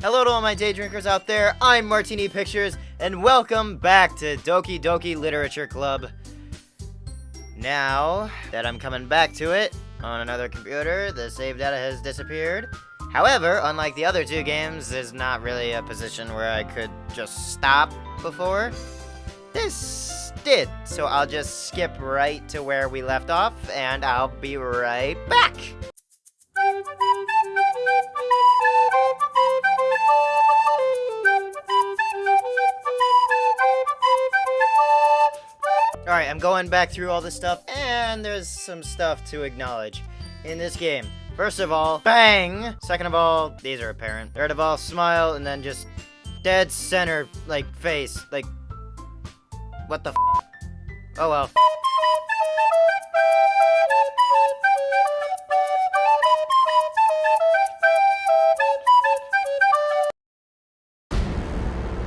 Hello to all my day drinkers out there, I'm MartiniPictures, and welcome back to Doki Doki Literature Club. Now that I'm coming back to it on another computer, the save data has disappeared. However, unlike the other two games, there's not really a position where I could just stop before. This did, so I'll just skip right to where we left off, and I'll be right back. Alright, I'm going back through all this stuff, and there's some stuff to acknowledge in this game. First of all, bang! Second of all, these are apparent. Third of all, smile, and then just dead center, like, face. Like, what the f***? Oh well.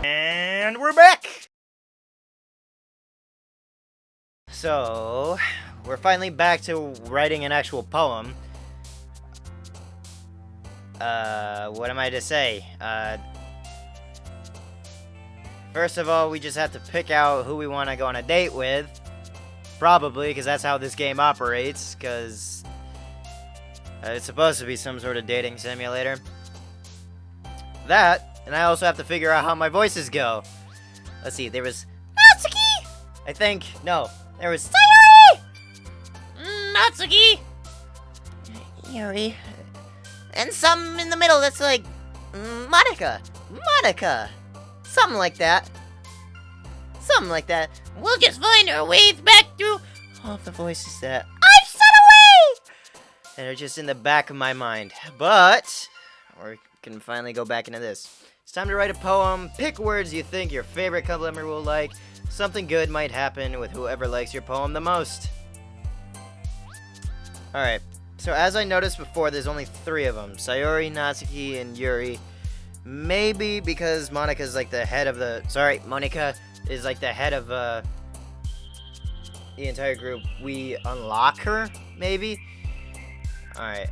And we're back! So, we're finally back to writing an actual poem. What am I to say? First of all, we just have to pick out who we want to go on a date with. Probably, because that's how this game operates, because it's supposed to be some sort of dating simulator. That, and I also have to figure out how my voices go. Let's see, there was Natsuki! I think, no. There was Sayori! Natsuki! Yuri. And some in the middle that's like, Monica. Monica. Something like that. Something like that. We'll just find our ways back through all of the voices that I've set away! And they're just in the back of my mind. But, we can finally go back into this. It's time to write a poem. Pick words you think your favorite couple member will like. Something good might happen with whoever likes your poem the most. Alright, so as I noticed before, there's only 3 of them. Sayori, Natsuki, and Yuri. Maybe because Monica's like the head of the... Sorry, Monica is like the head of the entire group. We unlock her, maybe? Alright,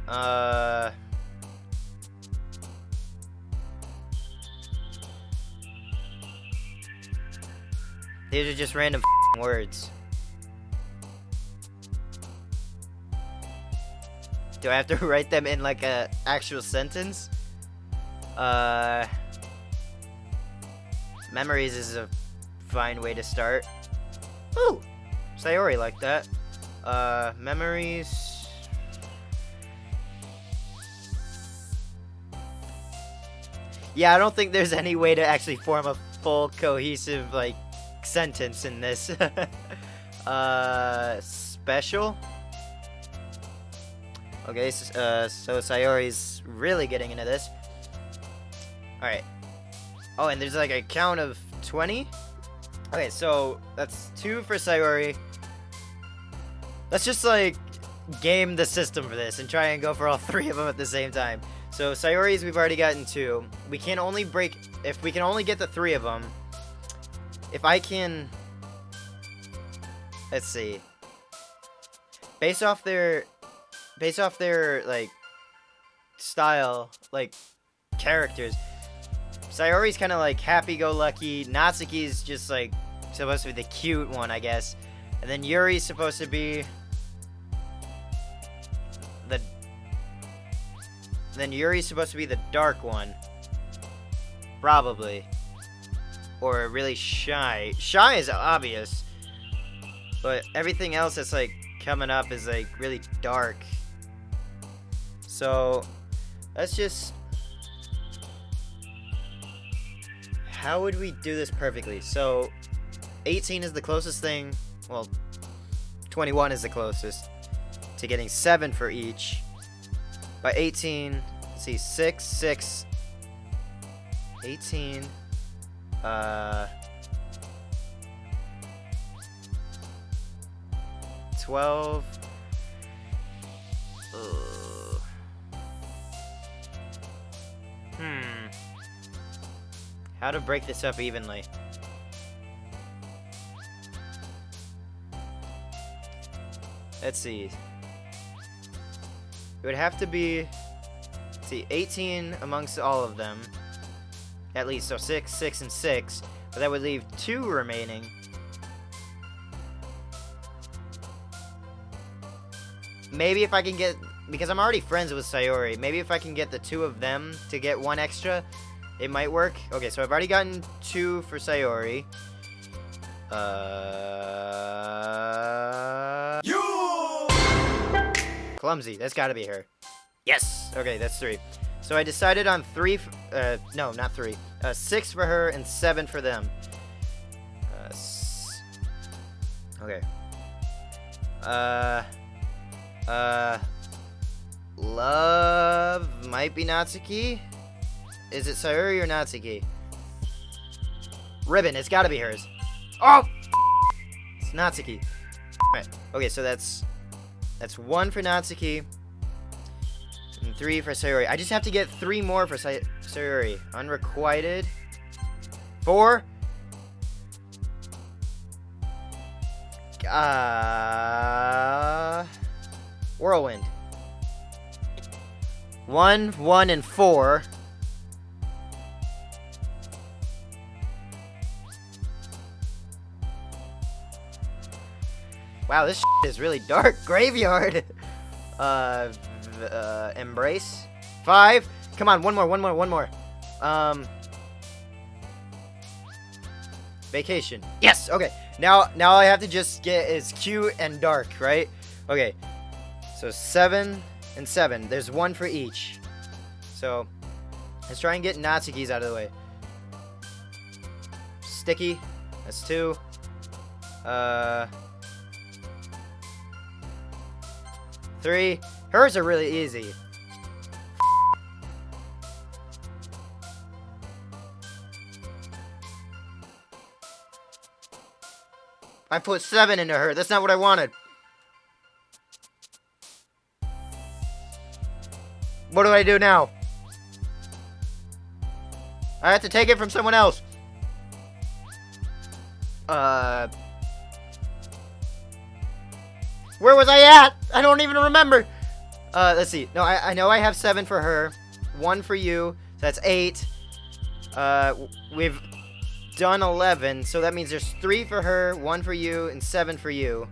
these are just random words. Do I have to write them in like a actual sentence? Memories is a fine way to start. Ooh! Sayori like that. Memories. Yeah, I don't think there's any way to actually form a full cohesive, like, sentence in this. Special? Okay, so Sayori's really getting into this. Alright. Oh, and there's like a count of 20? Okay, so that's 2 for Sayori. Let's just like game the system for this and try and go for all 3 of them at the same time. So Sayori's we've already gotten 2. We can only break if we can only get the 3 of them. If I can, let's see. Based off their like style, like characters, Sayori's kind of like happy-go-lucky. Natsuki's just like supposed to be the cute one, I guess, and then Yuri's supposed to be the. Then Yuri's supposed to be the dark one, probably. Or really shy. Shy is obvious. But everything else that's like coming up is like really dark. So let's just... How would we do this perfectly? So 18 is the closest thing. Well, 21 is the closest to getting 7 for each. By 18, let's see, 6, 6, 18... 12. How to break this up evenly? Let's see. It would have to be, let's see, 18 amongst all of them. At least, so 6, 6, and 6. But that would leave 2 remaining. Maybe if I can get... Because I'm already friends with Sayori. Maybe if I can get the 2 of them to get 1 extra, it might work. Okay, so I've already gotten 2 for Sayori. Clumsy. That's gotta be her. Yes! Okay, that's 3. So I decided on 3... no, not 3. 6 for her and 7 for them. Okay. Love might be Natsuki. Is it Sayori or Natsuki? Ribbon, it's gotta be hers. Oh! It's Natsuki. Alright. Okay, so that's 1 for Natsuki. And 3 for Sayori. I just have to get 3 more for Sayori. Unrequited. 4. Whirlwind. 1, 1, and 4. Wow, this is really dark. Graveyard. Embrace. 5. Come on, one more. Vacation. Yes. Okay. Now I have to just get is cute and dark, right? Okay. So 7 and 7. There's 1 for each. So let's try and get Natsuki's out of the way. Sticky. That's 2. 3. Hers are really easy. I put 7 into her. That's not what I wanted. What do I do now? I have to take it from someone else. Where was I at? I don't even remember. Let's see. No, I know I have 7 for her. 1 for you. So that's 8. We've done 11. So that means there's 3 for her, 1 for you, and 7 for you.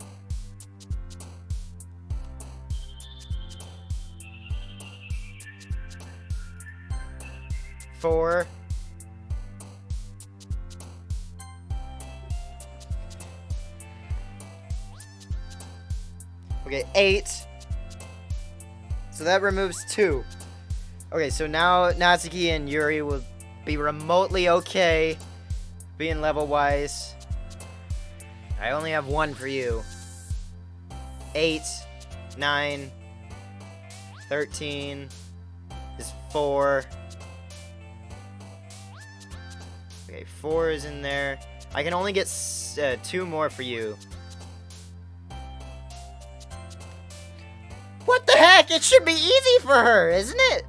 Four. Okay, 8. So that removes 2. Okay, so now Natsuki and Yuri will be remotely okay being level-wise. I only have 1 for you. 8, 9, 13 is 4. Okay, 4 is in there. I can only get 2 more for you. What the heck? It should be easy for her, isn't it?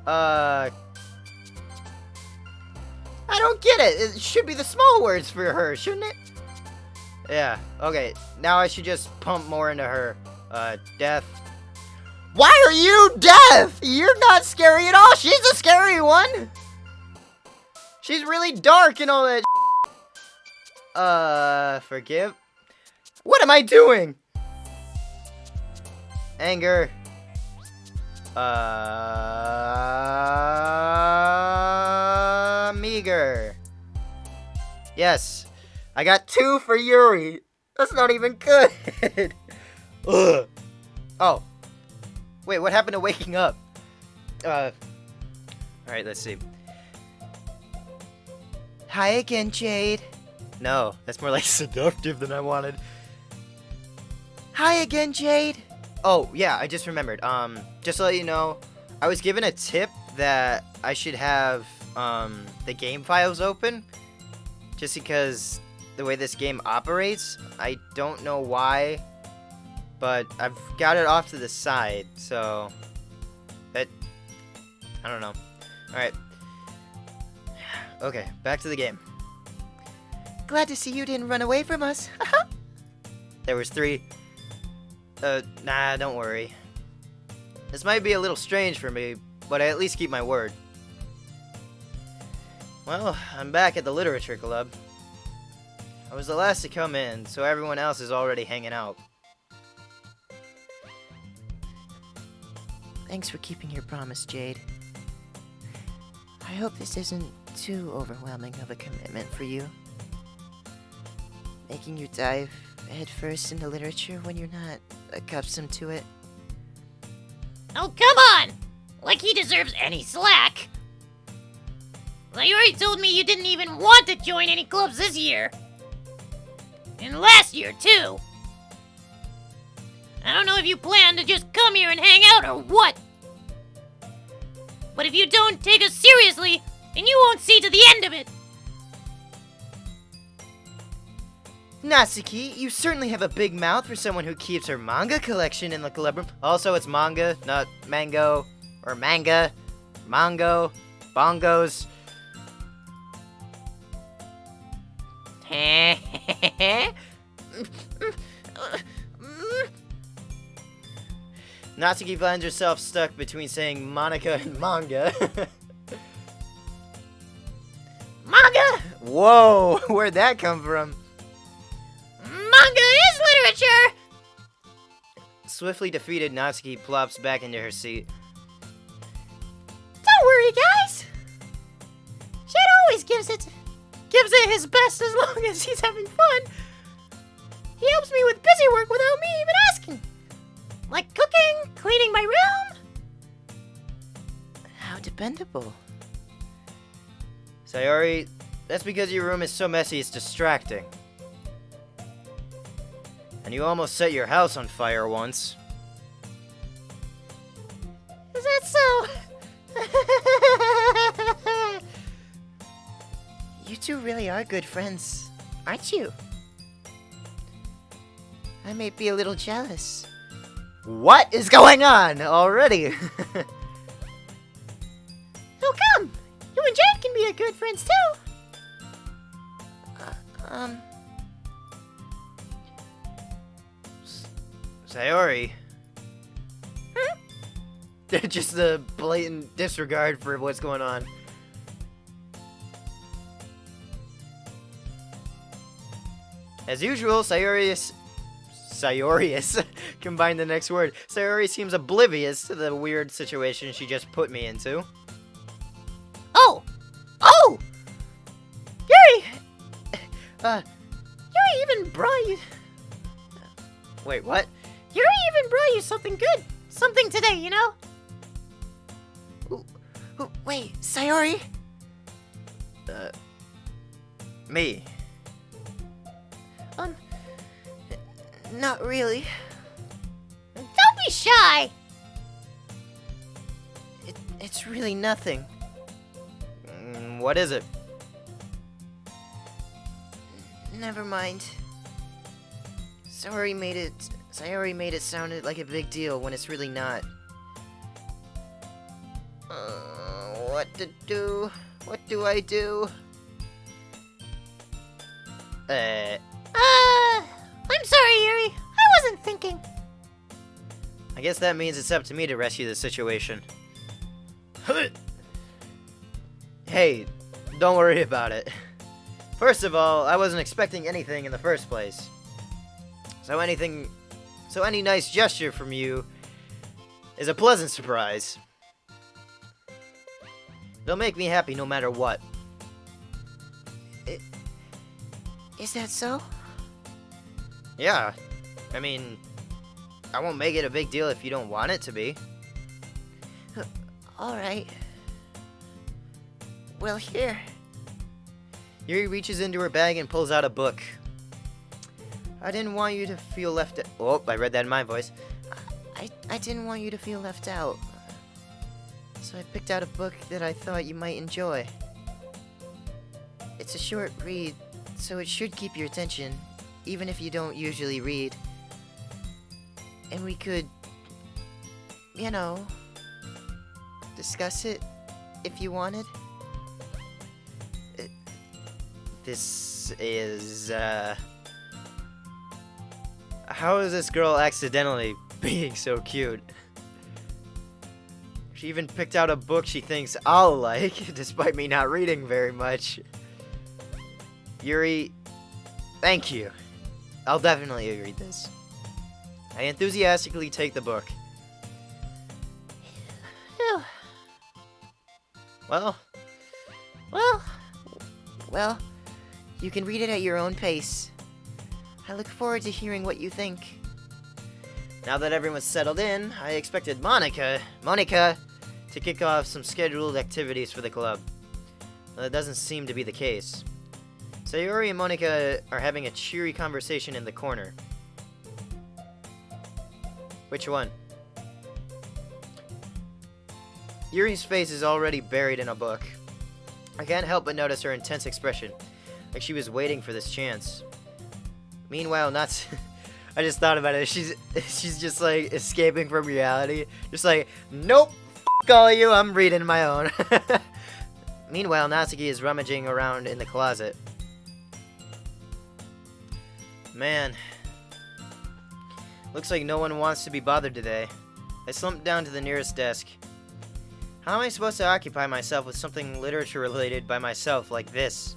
I don't get it. It should be the small words for her, shouldn't it? Yeah, okay. Now I should just pump more into her. Death. Why are you deaf? You're not scary at all. She's a scary one. She's really dark and all that. Forgive. What am I doing? Anger. Meager. Yes. I got 2 for Yuri. That's not even good. Ugh. Oh. Wait, what happened to waking up? Alright, let's see. Hi again, Jade. No, that's more like seductive than I wanted. Hi again, Jade. Oh, yeah, I just remembered. Just to let you know, I was given a tip that I should have, the game files open. Just because the way this game operates, I don't know why, but I've got it off to the side, so that, I don't know. Alright. Okay, back to the game. Glad to see you didn't run away from us. There was 3. Nah, don't worry. This might be a little strange for me, but I at least keep my word. Well, I'm back at the literature club. I was the last to come in, so everyone else is already hanging out. Thanks for keeping your promise, Jade. I hope this isn't too overwhelming of a commitment for you. Making you dive headfirst into literature when you're not accustomed to it. Oh, come on! Like he deserves any slack. Like you already told me you didn't even want to join any clubs this year. And last year, too. I don't know if you plan to just come here and hang out or what. But if you don't take us seriously, then you won't see to the end of it. Natsuki, you certainly have a big mouth for someone who keeps her manga collection in the club room. Also, it's manga, not mango, or manga, mongo, bongos. Natsuki finds herself stuck between saying Monica and manga. Manga! Whoa, where'd that come from? Manga is literature! Swiftly defeated, Natsuki plops back into her seat. Don't worry, guys. Jed always gives it his best as long as he's having fun. He helps me with busy work without me even asking. Like cooking, cleaning my room. How dependable. Sayori, that's because your room is so messy it's distracting. And you almost set your house on fire once. Is that so? You two really are good friends, aren't you? I may be a little jealous. What is going on already? Oh, come. You and Jade can be good friends, too. Sayori. Just a blatant disregard for what's going on. As usual, Sayorius combine the next word. Sayori seems oblivious to the weird situation she just put me into. Oh! Yuri! Yuri even brought you... Wait, what? Yuri even brought you something good. Something today, you know? Wait, Sayori? Me. Not really. Don't be shy. It's really nothing. What is it? Never mind. Sayori made it sound like a big deal when it's really not. What to do? What do I do? I'm sorry, Yuri. I wasn't thinking. I guess that means it's up to me to rescue the situation. Hey, don't worry about it. First of all, I wasn't expecting anything in the first place. So any nice gesture from you is a pleasant surprise. It'll make me happy no matter what. Is that so? Yeah. I mean, I won't make it a big deal if you don't want it to be. Alright. Well, here. Yuri reaches into her bag and pulls out a book. I didn't want you to feel left out. Oh, I read that in my voice. I didn't want you to feel left out. So I picked out a book that I thought you might enjoy. It's a short read, so it should keep your attention, even if you don't usually read. And we could, you know, discuss it if you wanted. This is, how is this girl accidentally being so cute? She even picked out a book she thinks I'll like, despite me not reading very much. Yuri, thank you. I'll definitely read this. I enthusiastically take the book. Phew. Well, Well, you can read it at your own pace. I look forward to hearing what you think. now that everyone's settled in, I expected Monica, to kick off some scheduled activities for the club. Well, that doesn't seem to be the case. Sayori and Monica are having a cheery conversation in the corner. Which one? Yuri's face is already buried in a book. I can't help but notice her intense expression, like she was waiting for this chance. Meanwhile, I just thought about it. She's just like escaping from reality. Just like, nope, f all you, I'm reading my own. Meanwhile, Natsuki is rummaging around in the closet. Man, looks like no one wants to be bothered today. I slumped down to the nearest desk. How am I supposed to occupy myself with something literature related by myself like this?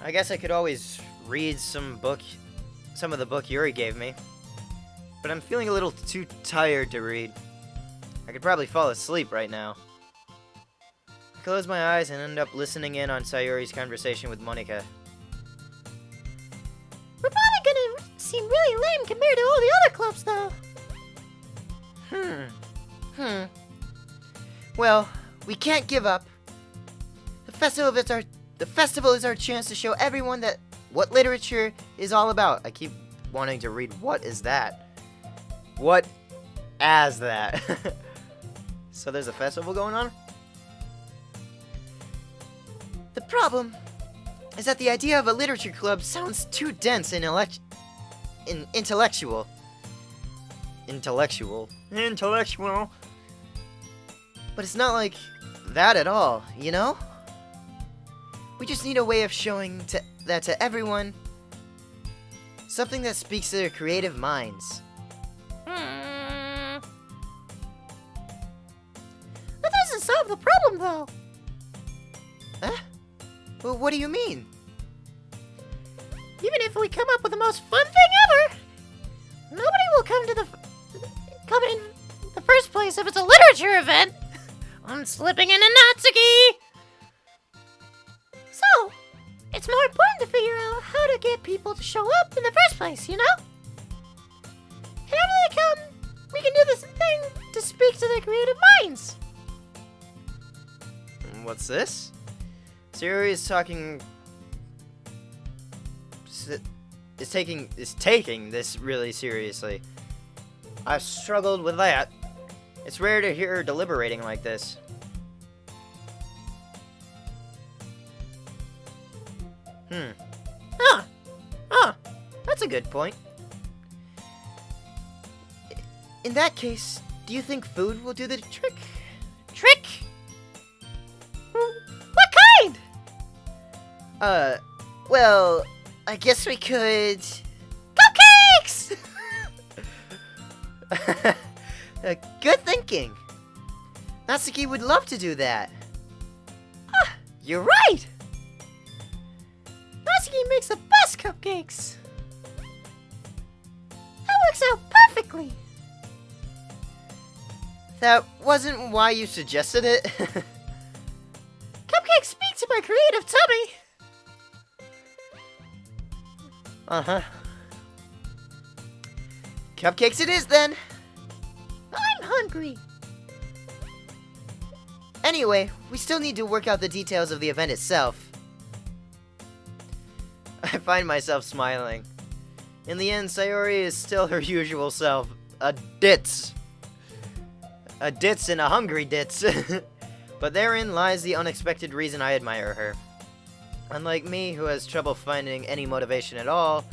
I guess I could always read some of the book Yuri gave me. But I'm feeling a little too tired to read. I could probably fall asleep right now. I close my eyes and end up listening in on Sayori's conversation with Monica. We're probably gonna seem really lame compared to all the other clubs, though. Well, we can't give up. The festival is our chance to show everyone what literature is all about. I keep wanting to read what is that? What as that? So there's a festival going on? The problem is that the idea of a literature club sounds too dense and intellectual. Intellectual. But it's not like that at all, you know? We just need a way of showing that to everyone. Something that speaks to their creative minds. That doesn't solve the problem, though. Huh? Well, what do you mean? Even if we come up with the most fun thing ever, nobody will come in the first place if it's a literature event. I'm slipping into Natsuki. So, it's more important to figure out how to get people to show up in the first place, you know? And after they come, we can do this thing to speak to their creative minds. What's this? Sayori is taking this really seriously. I've struggled with that. It's rare to hear her deliberating like this. That's a good point. In that case, do you think food will do the trick? Trick? What kind? Well, I guess we could... Cupcakes! Good thinking. Natsuki would love to do that. You're right! Natsuki makes the best cupcakes! That works out perfectly! That wasn't why you suggested it. Cupcakes speak to my creative tummy! Uh-huh. Cupcakes it is, then. I'm hungry! Anyway, we still need to work out the details of the event itself. I find myself smiling. In the end, Sayori is still her usual self. A ditz. A ditz and a hungry ditz. But therein lies the unexpected reason I admire her. Unlike me, who has trouble finding any motivation at all,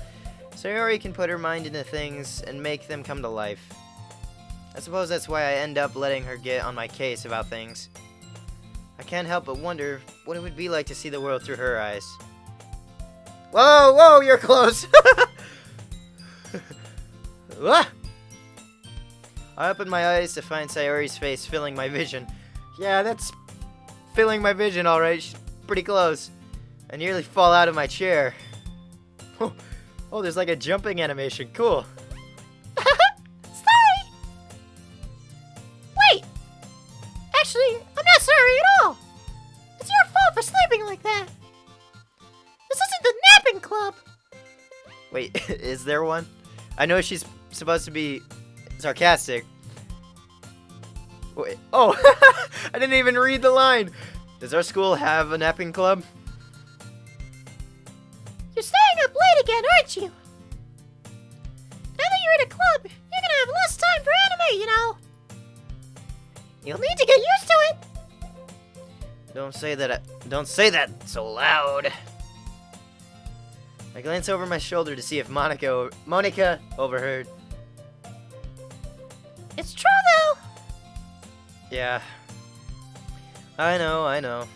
Sayori can put her mind into things and make them come to life. I suppose that's why I end up letting her get on my case about things. I can't help but wonder what it would be like to see the world through her eyes. Whoa, you're close! Ah! I opened my eyes to find Sayori's face filling my vision. Yeah, that's filling my vision, alright. She's pretty close. I nearly fall out of my chair. Oh, there's like a jumping animation. Cool. Sorry! Wait! Actually, I'm not sorry at all! It's your fault for sleeping like that! This isn't the napping club! Wait, is there one? I know she's supposed to be sarcastic. Wait, oh! I didn't even read the line! Does our school have a napping club? You're staying up late again, aren't you? Now that you're in a club, you're gonna have less time for anime, you know? You'll need to get used to it! Don't say that so loud. I glance over my shoulder to see if Monica overheard. It's true, though! Yeah. I know.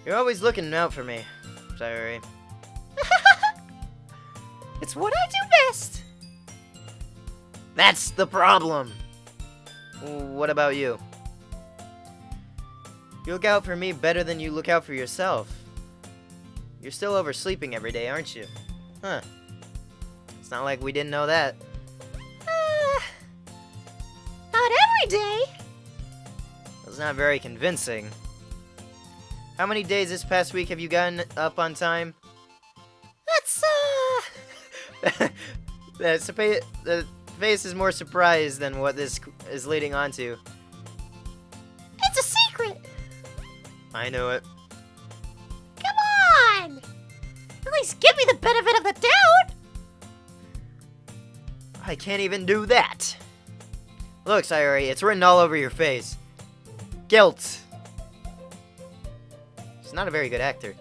You're always looking out for me, Sayori. It's what I do best! That's the problem! What about you? You look out for me better than you look out for yourself. You're still oversleeping every day, aren't you? Huh. It's not like we didn't know that. Not every day! That's not very convincing. How many days this past week have you gotten up on time? That's, The face is more surprised than what this is leading on to. it's a secret! I knew it. Come on! At least give me the benefit of the doubt! I can't even do that. Look, Sayori, it's written all over your face. Guilt. She's not a very good actor.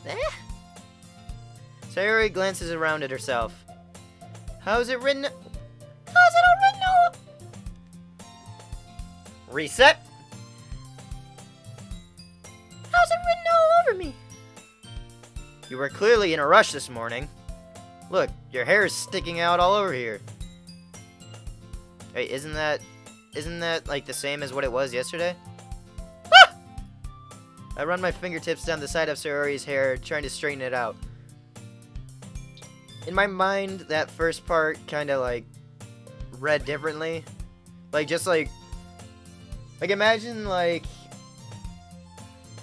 Eh? Sayori glances around at herself. How's it written? How's it all written all... Reset? How's it written all over me? You were clearly in a rush this morning. Look, your hair is sticking out all over here. Hey, isn't that like the same as what it was yesterday? Ah! I run my fingertips down the side of Sayori's hair, trying to straighten it out. In my mind, that first part kind of like read differently. Like imagine like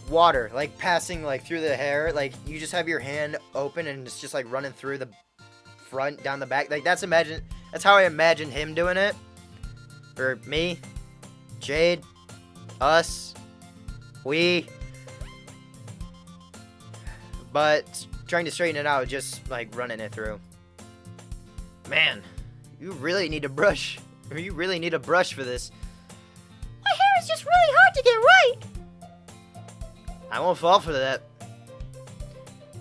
water like passing like through the hair. Like you just have your hand open and it's just like running through the front, down the back. Like that's how I imagine him doing it. Or me, Jade, us, we. But trying to straighten it out, just like running it through. Man, you really need a brush. Or you really need a brush for this. My hair is just really hard to get right! I won't fall for that.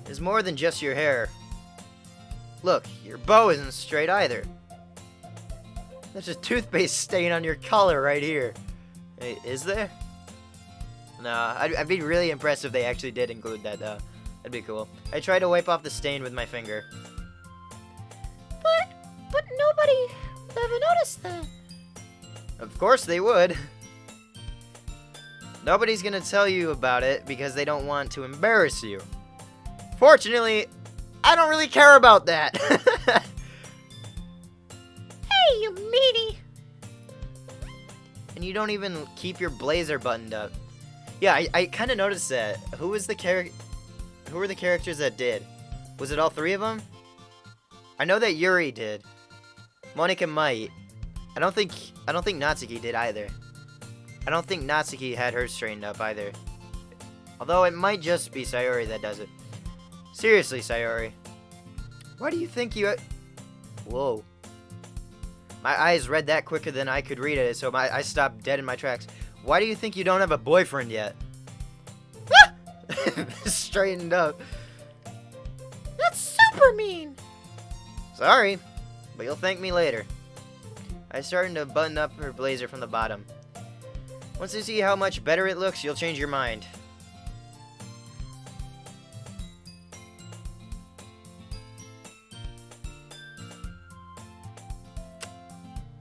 It's more than just your hair. Look, your bow isn't straight either. There's a toothpaste stain on your collar right here. Hey, is there? Nah, I'd be really impressed if they actually did include that, though. That'd be cool. I tried to wipe off the stain with my finger. But nobody ever noticed that. Of course they would. Nobody's gonna tell you about it because they don't want to embarrass you. Fortunately, I don't really care about that. Hey, you meanie! And you don't even keep your blazer buttoned up. Yeah, I kind of noticed that. Who were the characters that did? Was it all three of them? I know that Yuri did. Monica might. I don't think Natsuki did either. I don't think Natsuki had hers straightened up either. Although it might just be Sayori that does it. Seriously, Sayori. Why do you think you... Whoa. My eyes read that quicker than I could read it, so I stopped dead in my tracks. Why do you think you don't have a boyfriend yet? Straightened up. That's super mean! Sorry, but you'll thank me later. I started to button up her blazer from the bottom. Once you see how much better it looks, you'll change your mind.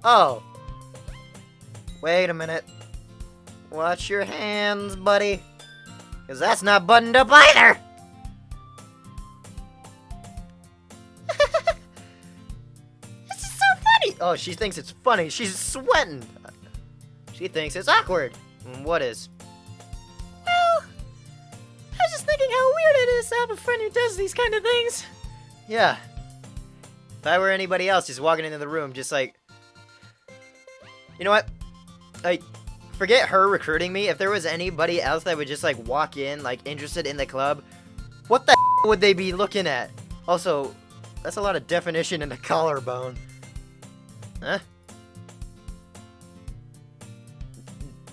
Oh. Wait a minute. Watch your hands, buddy. Because that's not buttoned up either. This is so funny. Oh, she thinks it's funny. She's sweating. She thinks it's awkward. What is? Well, I was just thinking how weird it is to have a friend who does these kind of things. Yeah. If I were anybody else just walking into the room, just like... You know what? Like, forget her recruiting me. If there was anybody else that would just, like, walk in, like, interested in the club, what the would they be looking at? Also, that's a lot of definition in the collarbone. Huh?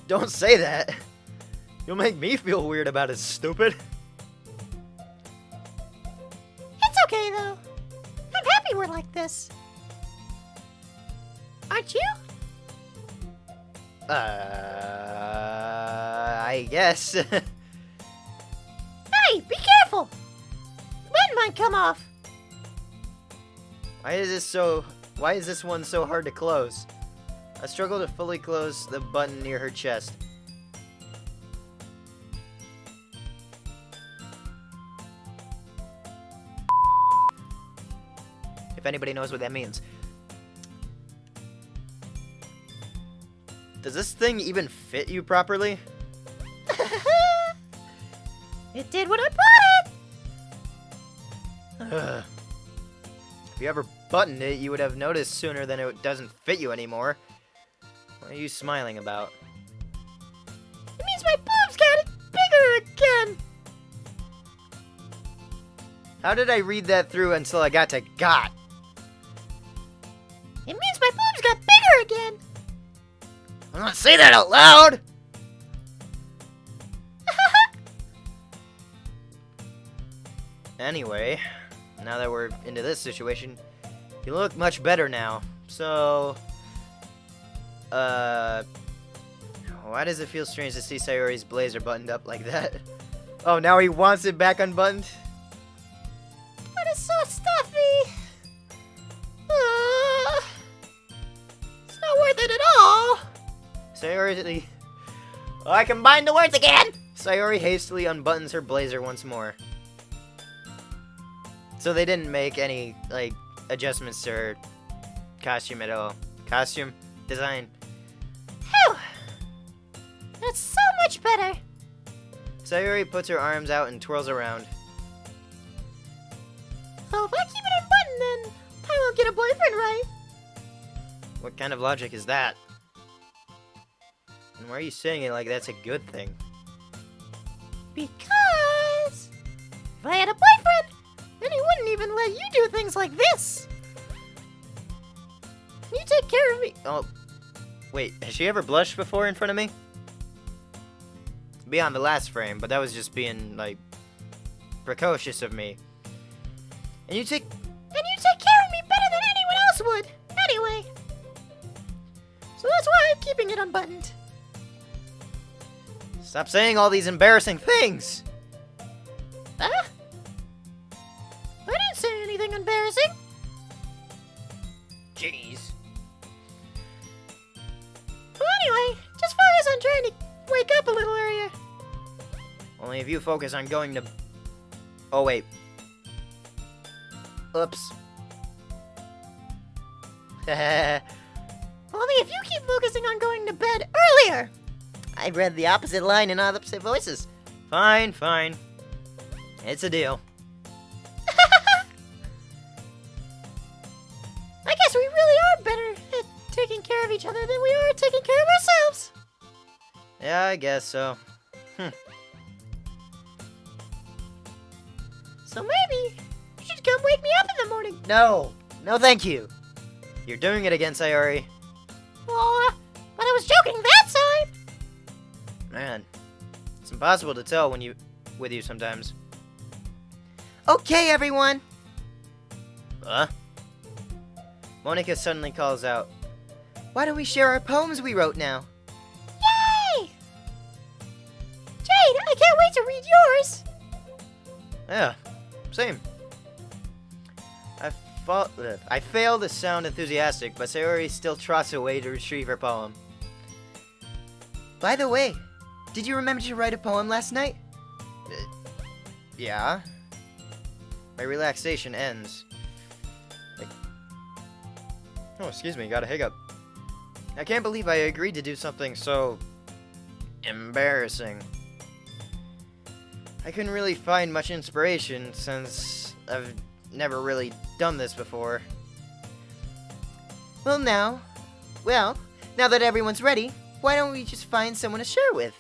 Don't say that. You'll make me feel weird about it, stupid. It's okay, though. I'm happy we're like this. Aren't you? I guess. Hey, be careful! The button might come off. Why is this one so hard to close? I struggle to fully close the button near her chest. If anybody knows what that means. Does this thing even fit you properly? It did what I bought it! Ugh. If you ever buttoned it, you would have noticed sooner than it doesn't fit you anymore. What are you smiling about? It means my boobs got it bigger again! How did I read that through until I got to got? It means my boobs got bigger again! I'm not say that out loud! Anyway, now that we're into this situation, you look much better now. So, why does it feel strange to see Sayori's blazer buttoned up like that? Oh, now he wants it back unbuttoned? But it's so stuffy! It's not worth it at all! Sayori... Oh, I combined the words again! Sayori hastily unbuttons her blazer once more. So they didn't make any, like, adjustments to her costume at all. Costume? Design? Phew! That's so much better! Sayori puts her arms out and twirls around. So if I keep it unbuttoned, then I won't get a boyfriend, right? What kind of logic is that? And why are you saying it like that's a good thing? Because if I had a boyfriend, then he wouldn't even let you do things like this. You take care of me. Oh, wait, has she ever blushed before in front of me? Beyond the last frame, but that was just being, like, precocious of me. And you take... care of me better than anyone else would. Anyway. So that's why I'm keeping it unbuttoned. Stop saying all these embarrassing things! Huh? I didn't say anything embarrassing. Jeez. Well, anyway, just focus on trying to wake up a little earlier. Only if you focus on going to... Oh, wait. Oops. Only if you keep focusing on going to bed earlier. I read the opposite line in opposite voices. Fine, fine. It's a deal. I guess we really are better at taking care of each other than we are at taking care of ourselves. Yeah, I guess so. So maybe you should come wake me up in the morning. No. No, thank you. You're doing it again, Sayori. Oh, but I was joking that time. Man, it's impossible to tell when with you sometimes. Okay, everyone. Huh? Monica suddenly calls out. Why don't we share our poems we wrote now? Yay! Jade, I can't wait to read yours. Yeah, same. I've I fail to sound enthusiastic, but Sayori still trots away to retrieve her poem. By the way, did you remember to write a poem last night? Yeah. My relaxation ends. Oh, excuse me, got a hiccup. I can't believe I agreed to do something so embarrassing. I couldn't really find much inspiration since I've never really done this before. Well, now that everyone's ready, why don't we just find someone to share with?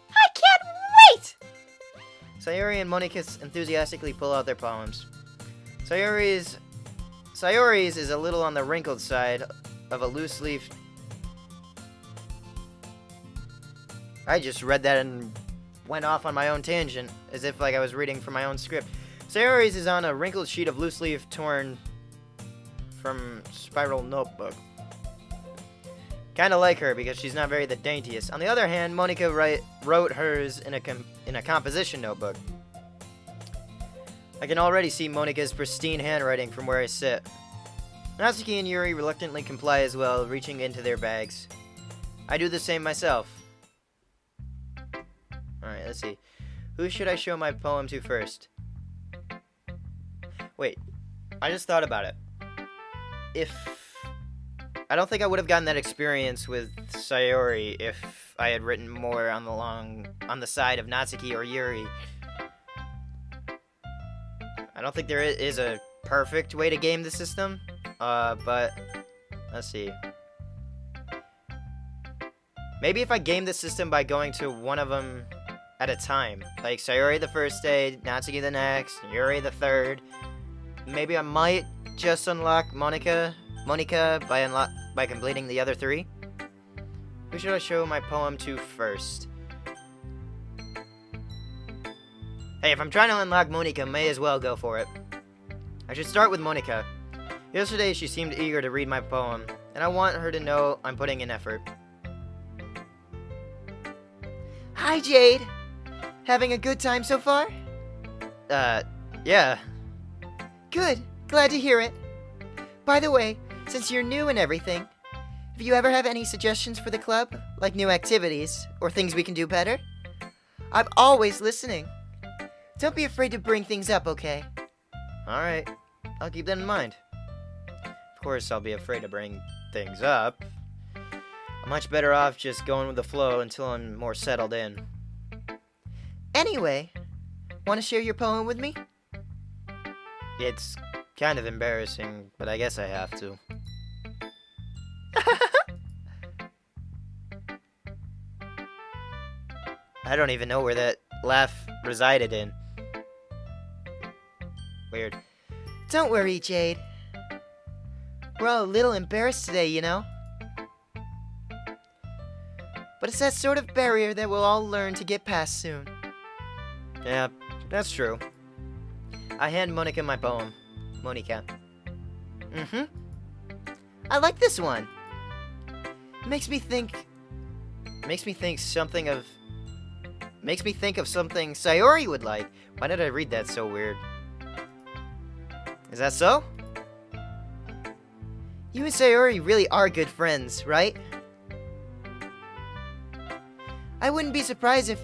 I can't wait! Sayori and Monika enthusiastically pull out their poems. Sayori's is a little on the wrinkled side of a loose leaf. I just read that and went off on my own tangent, as if like I was reading from my own script. Sayori's is on a wrinkled sheet of loose leaf torn from spiral notebook. Kinda like her, because she's not very the daintiest. On the other hand, Monika wrote hers in a composition notebook. I can already see Monika's pristine handwriting from where I sit. Natsuki and Yuri reluctantly comply as well, reaching into their bags. I do the same myself. Alright, let's see. Who should I show my poem to first? Wait, I just thought about it. I don't think I would have gotten that experience with Sayori if I had written more on the side of Natsuki or Yuri. I don't think there is a perfect way to game the system, but let's see. Maybe if I game the system by going to one of them at a time, like Sayori the first day, Natsuki the next, Yuri the third. Maybe I might just unlock Monika by completing the other three. Who should I show my poem to first? Hey, if I'm trying to unlock Monika, may as well go for it. I should start with Monika. Yesterday, she seemed eager to read my poem, and I want her to know I'm putting in effort. Hi, Jade. Having a good time so far? Yeah. Good. Glad to hear it. By the way, since you're new and everything, if you ever have any suggestions for the club, like new activities, or things we can do better, I'm always listening. Don't be afraid to bring things up, okay? Alright, I'll keep that in mind. Of course, I'll be afraid to bring things up. I'm much better off just going with the flow until I'm more settled in. Anyway, want to share your poem with me? It's kind of embarrassing, but I guess I have to. I don't even know where that laugh resided in. Weird. Don't worry, Jade. We're all a little embarrassed today, you know? But it's that sort of barrier that we'll all learn to get past soon. Yeah, that's true. I hand Monika my poem. Monika. I like this one. Makes me think of something Sayori would like. Why did I read that so weird? Is that so? You and Sayori really are good friends, right? I wouldn't be surprised if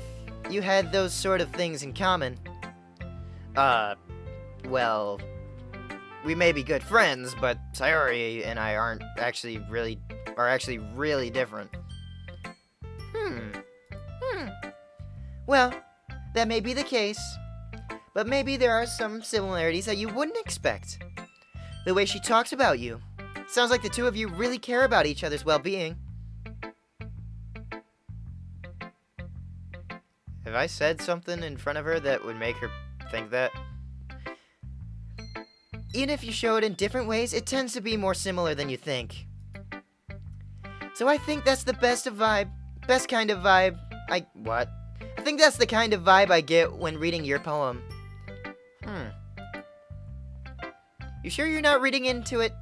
you had those sort of things in common. Well, we may be good friends, but Sayori and I are actually really different. Well, that may be the case, but maybe there are some similarities that you wouldn't expect. The way she talks about you. Sounds like the two of you really care about each other's well-being. Have I said something in front of her that would make her think that? Even if you show it in different ways, it tends to be more similar than you think. So I think that's the best kind of vibe I think that's the kind of vibe I get when reading your poem. You sure you're not reading into it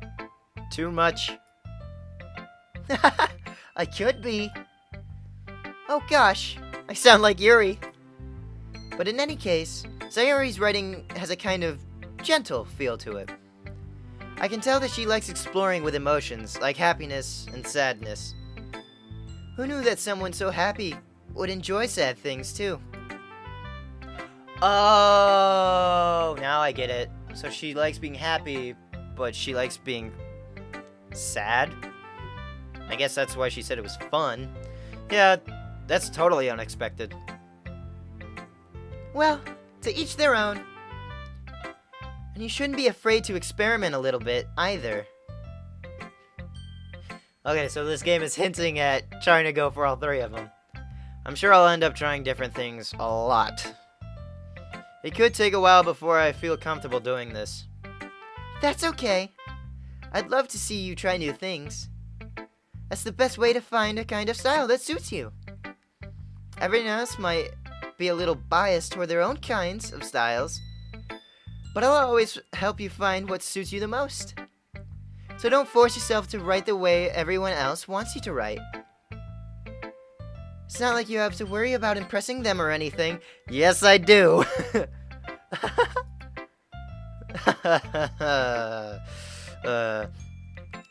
Too much? I could be. Oh gosh, I sound like Yuri. But in any case, Sayori's writing has a kind of gentle feel to it. I can tell that she likes exploring with emotions, like happiness and sadness. Who knew that someone so happy would enjoy sad things, too? Oh, now I get it. So she likes being happy, but she likes being sad? I guess that's why she said it was fun. Yeah, that's totally unexpected. Well, to each their own. And you shouldn't be afraid to experiment a little bit, either. Okay, so this game is hinting at trying to go for all three of them. I'm sure I'll end up trying different things a lot. It could take a while before I feel comfortable doing this. That's okay. I'd love to see you try new things. That's the best way to find a kind of style that suits you. Everyone else might be a little biased toward their own kinds of styles, but I'll always help you find what suits you the most. So don't force yourself to write the way everyone else wants you to write. It's not like you have to worry about impressing them or anything. Yes, I do.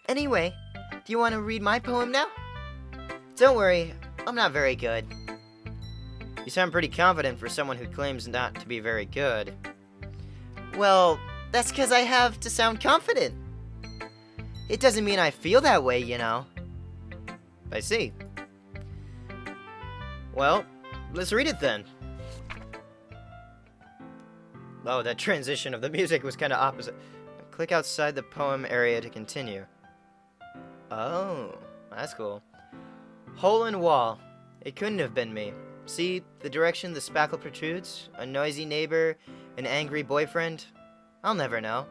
Anyway, do you want to read my poem now? Don't worry, I'm not very good. You sound pretty confident for someone who claims not to be very good. Well, that's because I have to sound confident. It doesn't mean I feel that way, you know. I see. Well, let's read it then. Oh, that transition of the music was kind of opposite. Click outside the poem area to continue. Oh, that's cool. Hole in wall. It couldn't have been me. See, the direction the spackle protrudes? A noisy neighbor? An angry boyfriend? I'll never know.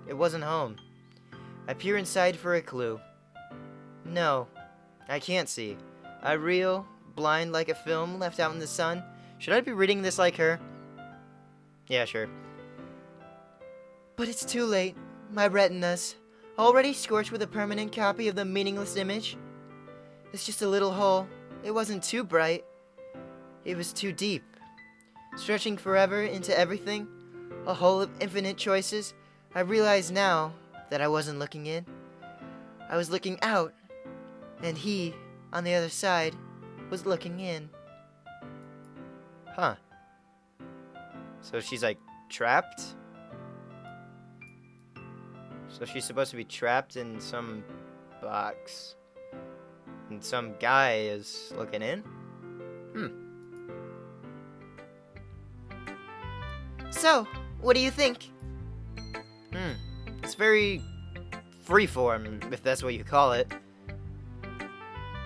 It wasn't home. I peer inside for a clue. No, I can't see. I reel, blind like a film left out in the sun. Should I be reading this like her? Yeah, sure. But it's too late. My retinas, already scorched with a permanent copy of the meaningless image. It's just a little hole. It wasn't too bright. It was too deep. Stretching forever into everything. A hole of infinite choices. I realize now that I wasn't looking in. I was looking out. And he, on the other side, was looking in. Huh. So she's like trapped? So she's supposed to be trapped in some box. And some guy is looking in? So, what do you think? It's very freeform, if that's what you call it.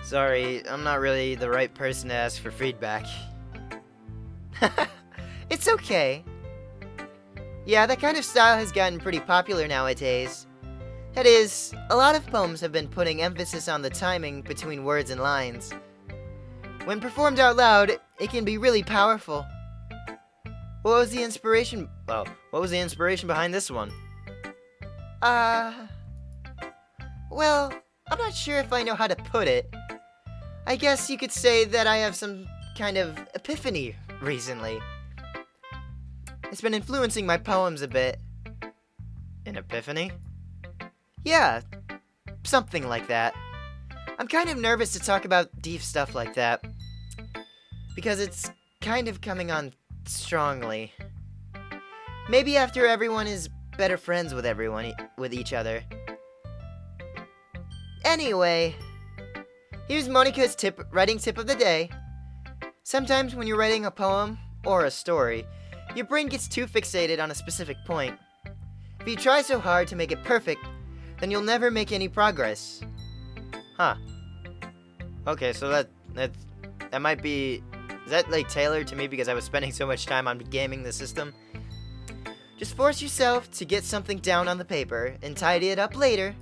Sorry, I'm not really the right person to ask for feedback. It's okay. Yeah, that kind of style has gotten pretty popular nowadays. That is, a lot of poems have been putting emphasis on the timing between words and lines. When performed out loud, it can be really powerful. What was the inspiration? Well, what was the inspiration behind this one? Well, I'm not sure if I know how to put it. I guess you could say that I have some kind of epiphany recently. It's been influencing my poems a bit. An epiphany? Yeah, something like that. I'm kind of nervous to talk about deep stuff like that. Because it's kind of coming on strongly. Maybe after everyone is better friends with with each other. Anyway, here's Monica's writing tip of the day. Sometimes when you're writing a poem or a story, your brain gets too fixated on a specific point. If you try so hard to make it perfect, then you'll never make any progress. Huh. Okay, so that might be... Is that like tailored to me because I was spending so much time on gaming the system? Just force yourself to get something down on the paper and tidy it up later.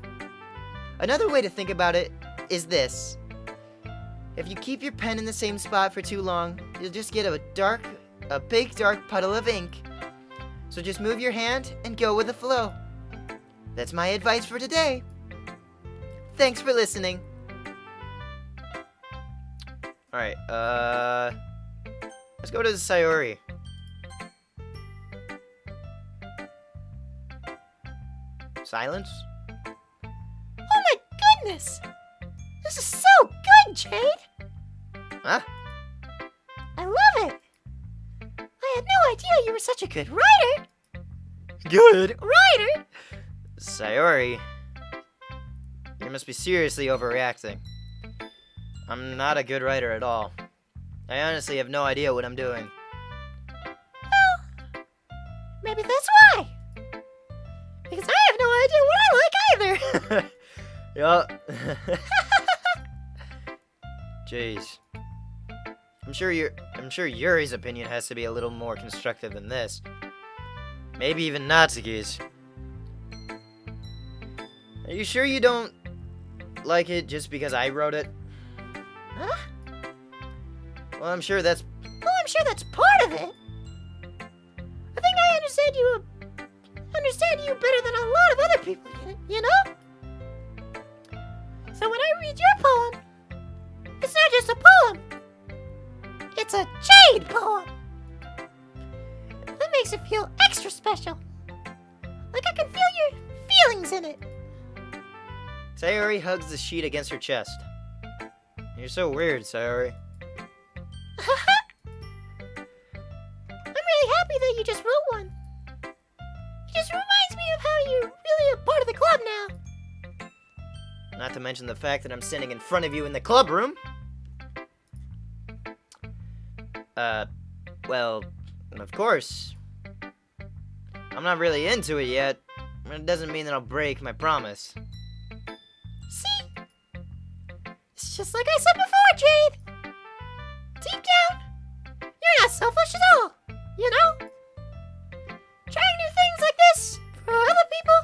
Another way to think about it is this. If you keep your pen in the same spot for too long, you'll just get a big dark puddle of ink. So just move your hand and go with the flow. That's my advice for today. Thanks for listening. Alright, let's go to Sayori. Silence? goodness! This is so good, Jade! Huh? I love it! I had no idea you were such a good writer! Good. Writer? Sayori, you must be seriously overreacting. I'm not a good writer at all. I honestly have no idea what I'm doing. Well, maybe that's why. Because I have no idea what I like either. Yeah. Jeez. I'm sure Yuri's opinion has to be a little more constructive than this. Maybe even Natsuki's. Are you sure you don't like it just because I wrote it? Huh? Well, I'm sure that's part of it. I think I understand you better than a lot of other people, you know? So when I read your poem, it's not just a poem. It's a Jade poem. That makes it feel extra special. Like I can feel your feelings in it. Sayori hugs the sheet against her chest. You're so weird, Sayori. I'm really happy that you just wrote one. It just reminds me of how you're really a part of the club now. Not to mention the fact that I'm standing in front of you in the club room. Well, of course. I'm not really into it yet, but it doesn't mean that I'll break my promise. See? It's just like I said before, Jade. Deep down, you're not selfish at all, you know? Trying new things like this for other people,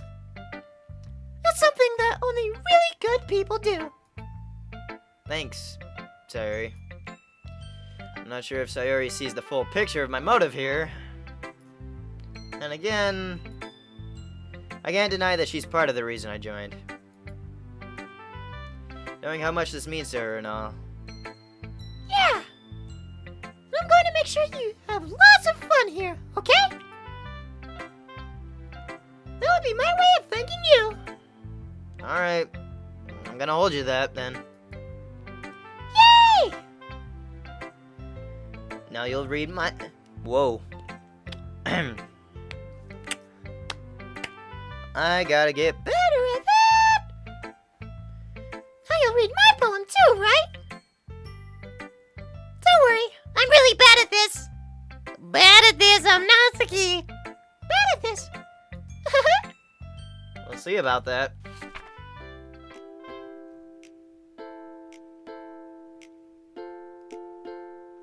that's something that only really good people do. Thanks, Sayori. I'm not sure if Sayori sees the full picture of my motive here. And again, I can't deny that she's part of the reason I joined. Knowing how much this means to her and all. Yeah. And I'm going to make sure you have lots of fun here, okay? That would be my way of thanking you. Alright, I'm gonna hold you that then. Yay! Now you'll read my... Whoa. I gotta get better. Better at that. Now you'll read my poem too, right? Don't worry, I'm really bad at this. Bad at this, I'm Natsuki. Bad at this. We'll see about that.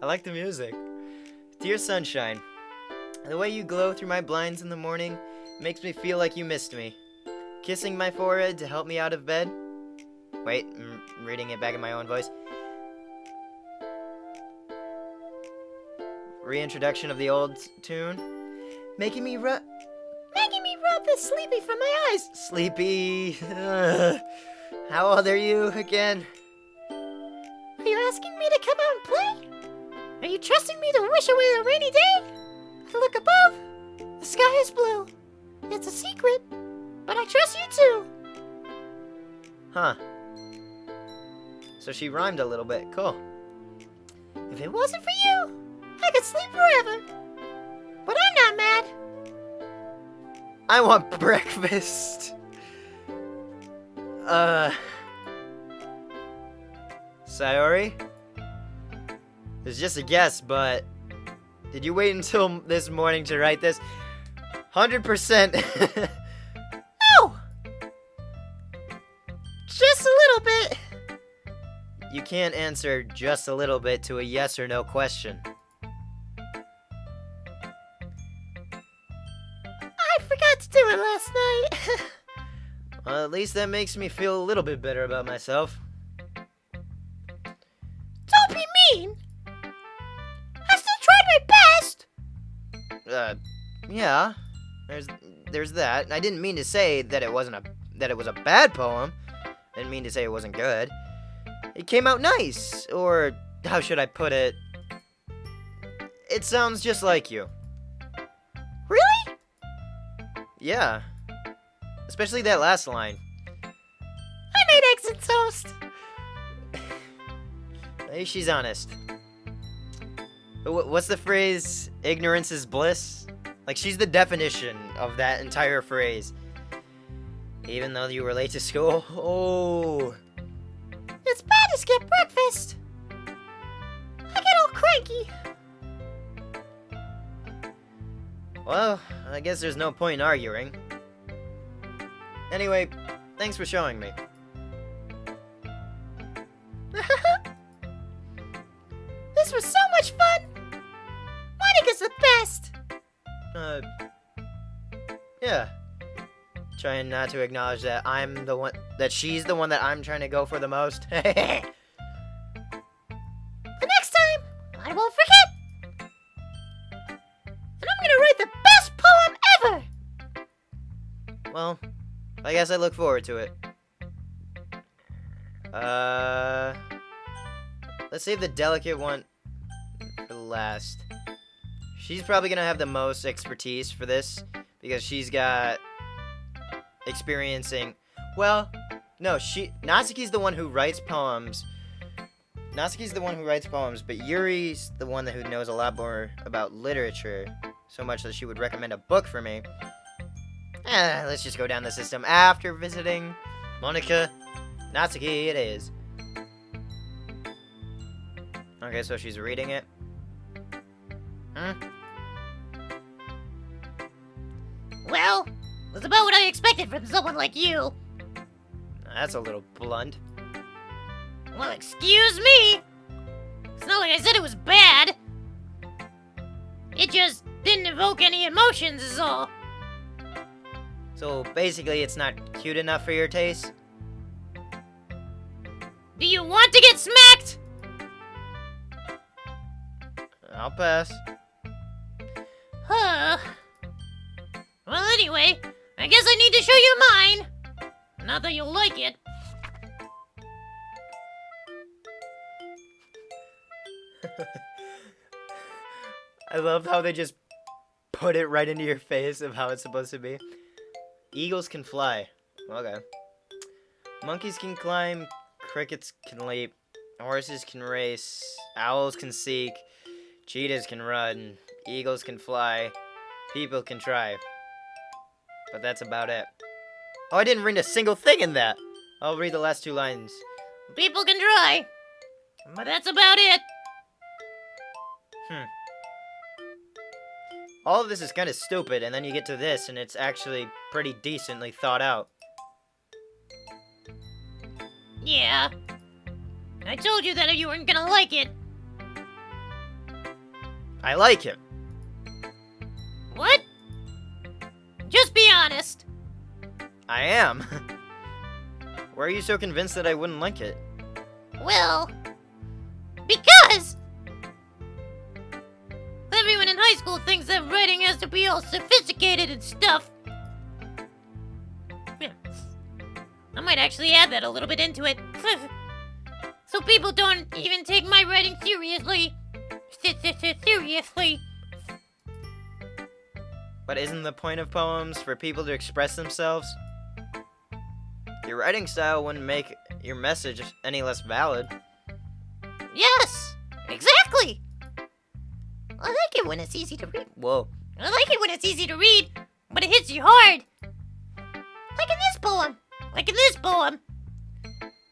I like the music. Dear Sunshine, the way you glow through my blinds in the morning makes me feel like you missed me. Kissing my forehead to help me out of bed. Wait, I'm reading it back in my own voice. Reintroduction of the old tune. Making me rub the sleepy from my eyes. Sleepy. How old are you again? Are you asking me to come out and play? Are you trusting me to wish away the rainy day? I look above. The sky is blue. It's a secret, but I trust you too. Huh. So she rhymed a little bit. Cool. If it wasn't for you, I could sleep forever. But I'm not mad. I want breakfast. Sayori? It's just a guess, but did you wait until this morning to write this? 100%. No! Just a little bit. You can't answer just a little bit to a yes or no question. I forgot to do it last night. Well, at least that makes me feel a little bit better about myself. Don't be mean. I still tried my best. Yeah. There's that. I didn't mean to say that it was a bad poem. I didn't mean to say it wasn't good. It came out nice, or how should I put it? It sounds just like you. Really? Yeah. Especially that last line. I'm made eggs and toast. At least she's honest. But what's the phrase, ignorance is bliss? Like, she's the definition of that entire phrase. Even though you were late to school? Oh. It's bad to skip breakfast. I get all cranky. Well, I guess there's no point in arguing. Anyway, thanks for showing me. This was so much fun. Monica's the best. Yeah. Trying not to acknowledge that she's the one that I'm trying to go for the most. The next time, I won't forget. And I'm gonna write the best poem ever. Well, I guess I look forward to it. Let's save the delicate one for last. She's probably gonna have the most expertise for this because she's got experiencing. Well, no, Natsuki's the one who writes poems. Natsuki's the one who writes poems, but Yuri's the one who knows a lot more about literature, so much that she would recommend a book for me. Let's just go down the system after visiting Monica. Natsuki it is. Okay, so she's reading it. Well, that's about what I expected from someone like you. That's a little blunt. Well, excuse me. It's not like I said it was bad. It just didn't evoke any emotions is all. So basically it's not cute enough for your taste? Do you want to get smacked? I'll pass. Huh. Well, anyway, I guess I need to show you mine. Not that you'll like it. I love how they just put it right into your face of how it's supposed to be. Eagles can fly. Okay. Monkeys can climb. Crickets can leap. Horses can race. Owls can seek. Cheetahs can run. Eagles can fly. People can try. But that's about it. Oh, I didn't read a single thing in that. I'll read the last two lines. People can try. But that's about it. All of this is kind of stupid, and then you get to this, and it's actually pretty decently thought out. Yeah. I told you that you weren't gonna like it. I like it. What? Just be honest. I am. Why are you so convinced that I wouldn't like it? Well, because everyone in high school thinks that writing has to be all sophisticated and stuff. Yeah. I might actually add that a little bit into it. So people don't even take my writing seriously. Seriously. But isn't the point of poems for people to express themselves? Your writing style wouldn't make your message any less valid. Yes, exactly. I like it when it's easy to read. Whoa. I like it when it's easy to read, but it hits you hard. Like in this poem. Like in this poem.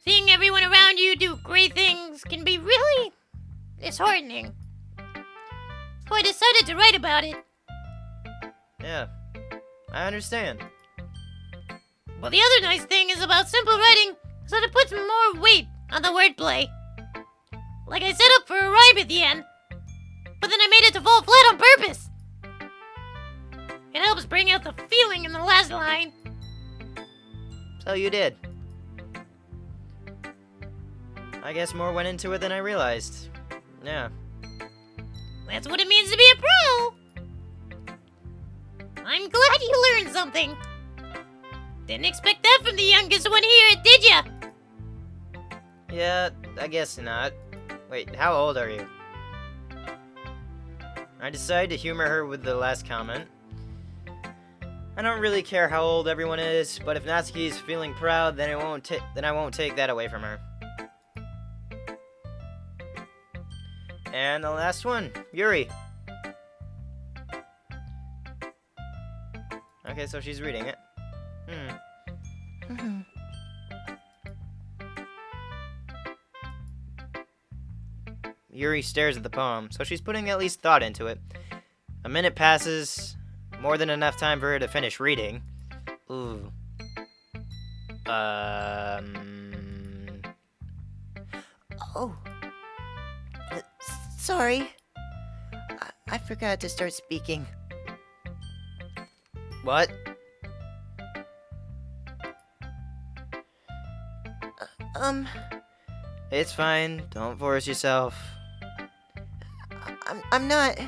Seeing everyone around you do great things can be really disheartening. So I decided to write about it. Yeah, I understand. Well, the other nice thing is about simple writing is that it puts more weight on the wordplay. Like I set up for a rhyme at the end, but then I made it to fall flat on purpose. It helps bring out the feeling in the last line. So you did. I guess more went into it than I realized. Yeah. That's what it means to be a pro. I'm glad you learned something. Didn't expect that from the youngest one here, did ya? Yeah, I guess not. Wait, how old are you? I decided to humor her with the last comment. I don't really care how old everyone is, but if Natsuki's feeling proud, then I won't take that away from her. And the last one, Yuri. Okay, so she's reading it. Yuri stares at the poem, so she's putting at least thought into it. A minute passes, more than enough time for her to finish reading. Ooh. Oh. Sorry. I forgot to start speaking. What? It's fine. Don't force yourself. I'm not.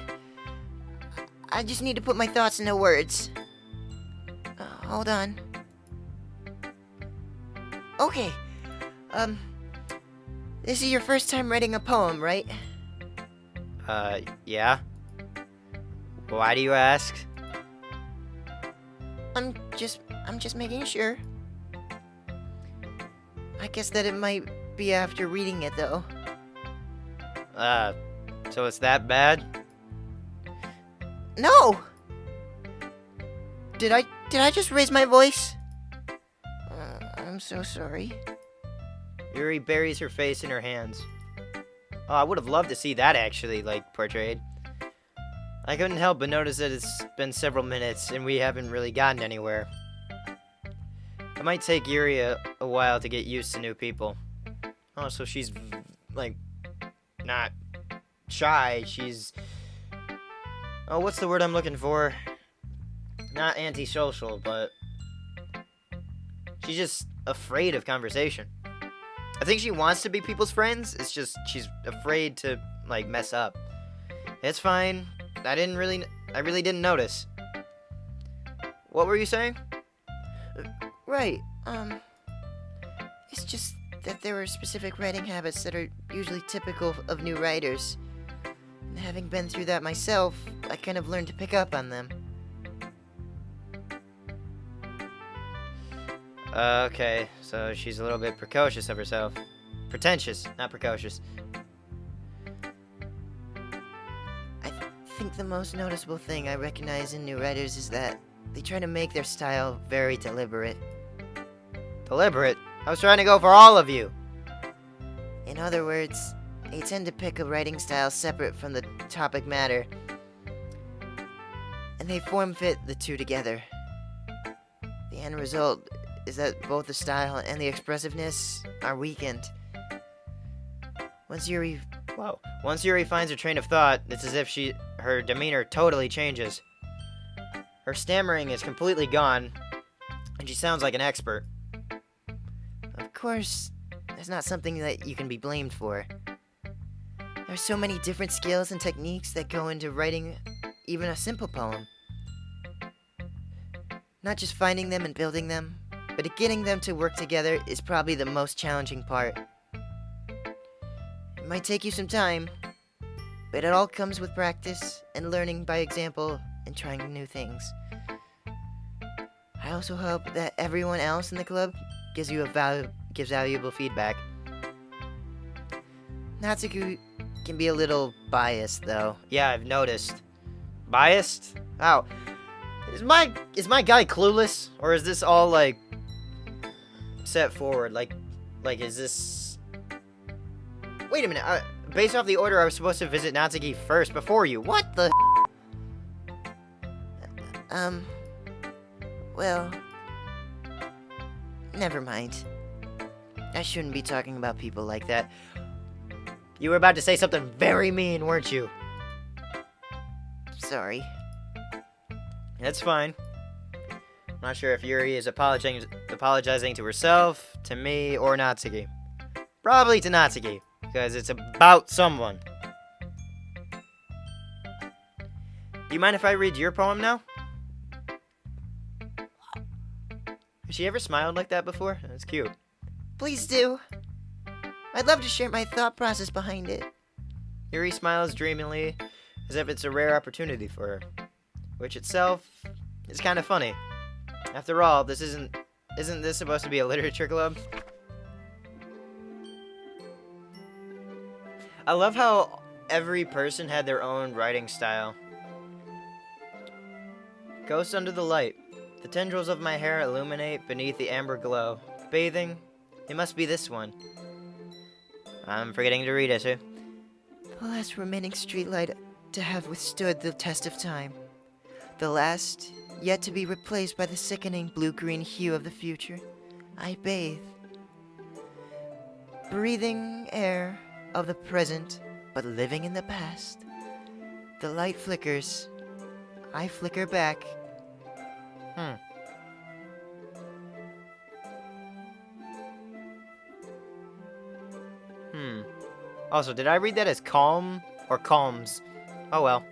I just need to put my thoughts into words. Hold on. Okay. This is your first time writing a poem, right? Yeah? Why do you ask? I'm just making sure. I guess that it might be after reading it, though. So it's that bad? No! Did I just raise my voice? I'm so sorry. Yuri buries her face in her hands. Oh, I would have loved to see that actually, portrayed. I couldn't help but notice that it's been several minutes and we haven't really gotten anywhere. It might take Yuri a while to get used to new people. Oh, so she's, not shy. She's... Oh, what's the word I'm looking for? Not antisocial, but... She's just afraid of conversation. I think she wants to be people's friends. It's just she's afraid to, mess up. It's fine. I really didn't notice. What were you saying? Right, it's just that there are specific writing habits that are usually typical of new writers. And having been through that myself, I kind of learned to pick up on them. Okay, so she's a little bit precocious of herself. Pretentious, not precocious. I think the most noticeable thing I recognize in new writers is that they try to make their style very deliberate. Deliberate? I was trying to go for all of you. In other words, they tend to pick a writing style separate from the topic matter, and they form-fit the two together. The end result is that both the style and the expressiveness are weakened. Once Yuri finds her train of thought, it's as if her demeanor totally changes. Her stammering is completely gone, and she sounds like an expert. Of course, that's not something that you can be blamed for. There are so many different skills and techniques that go into writing even a simple poem. Not just finding them and building them, but getting them to work together is probably the most challenging part. It might take you some time, but it all comes with practice and learning by example and trying new things. I also hope that everyone else in the club gives valuable feedback. Natsuki can be a little biased, though. Yeah, I've noticed. Biased? How? Is my guy clueless, or is this all set forward? Is this? Wait a minute. Based off the order, I was supposed to visit Natsuki first before you. What the? Well, never mind. I shouldn't be talking about people like that. You were about to say something very mean, weren't you? Sorry. That's fine. I'm not sure if Yuri is apologizing to herself, to me, or Natsuki. Probably to Natsuki, because it's about someone. Do you mind if I read your poem now? Has she ever smiled like that before? That's cute. Please do. I'd love to share my thought process behind it. Yuri smiles dreamily, as if it's a rare opportunity for her, which itself is kind of funny. After all, this isn't this supposed to be a literature club? I love how every person had their own writing style. Ghost under the light. The tendrils of my hair illuminate beneath the amber glow. Bathing. It must be this one. I'm forgetting to read it, sir. The last remaining streetlight to have withstood the test of time. The last yet to be replaced by the sickening blue-green hue of the future. I bathe. Breathing air of the present, but living in the past. The light flickers. I flicker back. Also, did I read that as calm or calms? Oh well.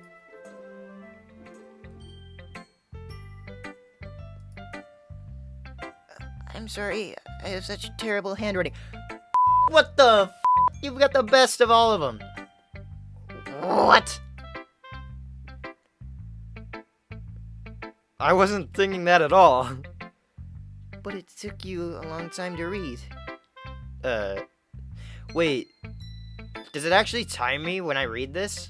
I'm sorry, I have such terrible handwriting. What the f? You've got the best of all of them. What? I wasn't thinking that at all. But it took you a long time to read. Wait. Does it actually time me when I read this?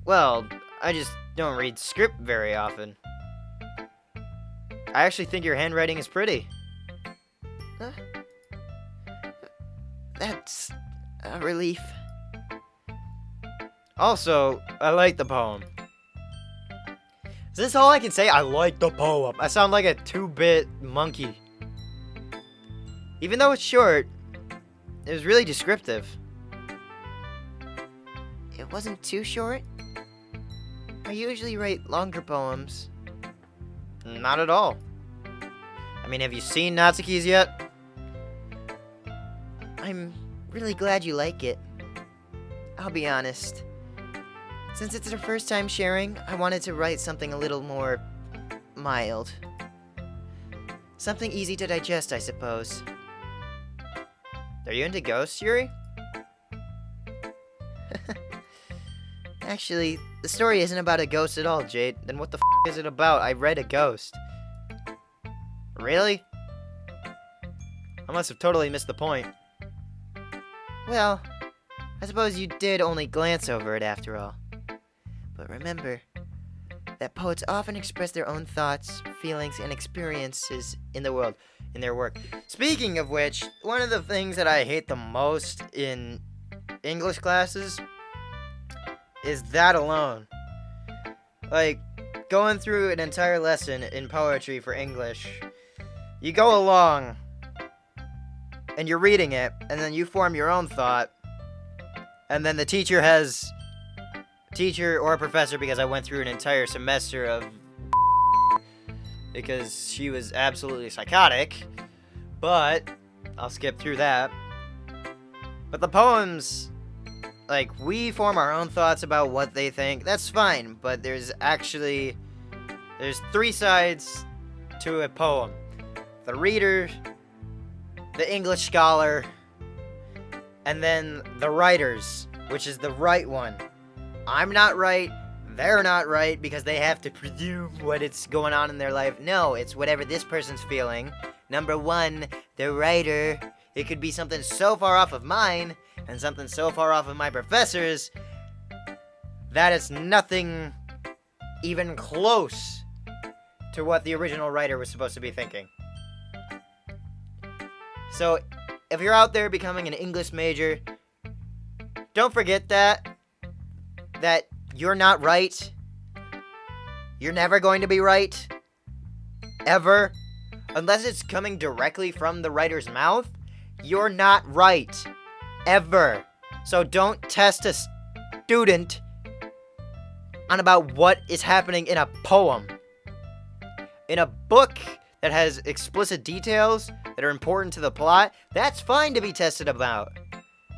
Well, I just don't read script very often. I actually think your handwriting is pretty. That's a relief. Also, I like the poem. Is this all I can say? I like the poem. I sound like a 2-bit monkey. Even though it's short, it was really descriptive. It wasn't too short. I usually write longer poems. Not at all. I mean, have you seen Natsuki's yet? I'm really glad you like it. I'll be honest. Since it's our first time sharing, I wanted to write something a little more mild. Something easy to digest, I suppose. Are you into ghosts, Yuri? Actually, the story isn't about a ghost at all, Jade. Then what the f is it about? I read a ghost. Really? I must have totally missed the point. Well, I suppose you did only glance over it after all. But remember that poets often express their own thoughts, feelings, and experiences in the world, in their work. Speaking of which, one of the things that I hate the most in English classes is that alone. Like, going through an entire lesson in poetry for English, you go along, and you're reading it, and then you form your own thought, and then the teacher or professor, because I went through an entire semester of because she was absolutely psychotic, but I'll skip through that. But the poems, like, we form our own thoughts about what they think. That's fine, but there's 3 sides to a poem. The reader, the English scholar, and then the writers, which is the right one. I'm not right, they're not right, because they have to presume what it's going on in their life. No, it's whatever this person's feeling. Number 1, the writer. It could be something so far off of mine, and something so far off of my professor's, that it's nothing even close to what the original writer was supposed to be thinking. So, if you're out there becoming an English major, don't forget that you're not right. You're never going to be right. Ever. Unless it's coming directly from the writer's mouth, you're not right. Ever. So don't test a student on about what is happening in a poem. In a book that has explicit details that are important to the plot, that's fine to be tested about.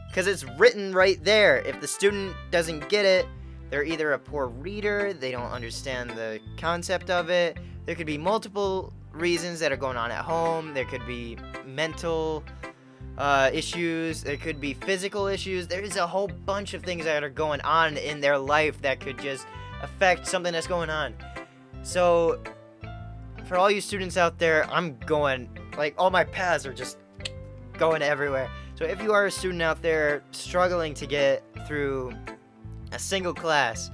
Because it's written right there. If the student doesn't get it, they're either a poor reader, they don't understand the concept of it. There could be multiple reasons that are going on at home. There could be mental issues. There could be physical issues. There's a whole bunch of things that are going on in their life that could just affect something that's going on. So, for all you students out there, I'm going, like, all my paths are just going everywhere. So if you are a student out there struggling to get through a single class,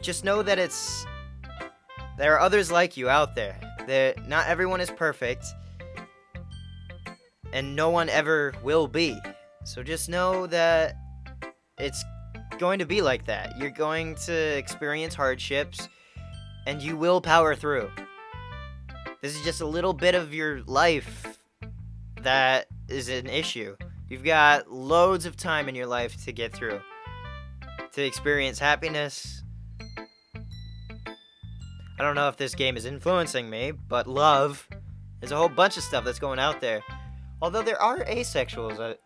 just know that there are others like you out there. Not everyone is perfect, and no one ever will be. So just know that it's going to be like that. You're going to experience hardships, and you will power through. This is just a little bit of your life that is an issue. You've got loads of time in your life to get through, to experience happiness. I don't know if this game is influencing me, but love. There's a whole bunch of stuff that's going out there. Although there are asexuals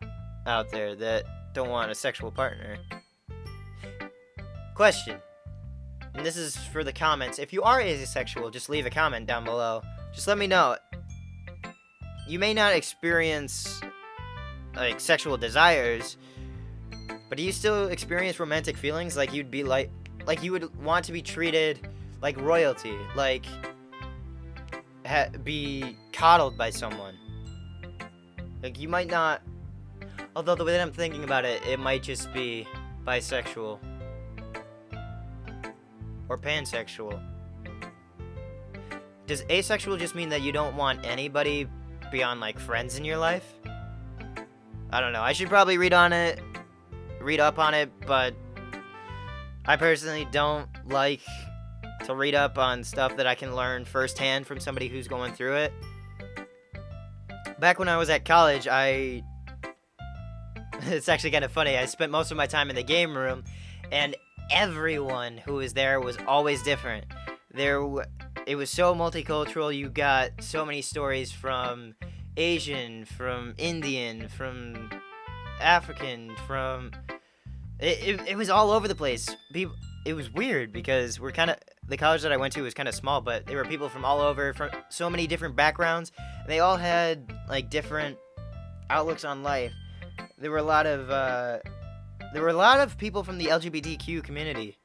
out there that don't want a sexual partner. Question. And this is for the comments. If you are asexual, just leave a comment down below. Just let me know. You may not experience, like, sexual desires, but do you still experience romantic feelings? Like you'd be like you would want to be treated like royalty, like be coddled by someone. Like you might not, although the way that I'm thinking about it, it might just be bisexual or pansexual. Does asexual just mean that you don't want anybody beyond, like, friends in your life? I don't know. I should probably read up on it, but I personally don't like to read up on stuff that I can learn firsthand from somebody who's going through it. Back when I was at college, it's actually kind of funny. I spent most of my time in the game room, and everyone who was there was always different. It was so multicultural. You got so many stories from Asian, from Indian, from African, from... It was all over the place. It was weird because the college that I went to was kind of small, but there were people from all over, from so many different backgrounds. They all had, like, different outlooks on life. There were a lot of people from the LGBTQ community.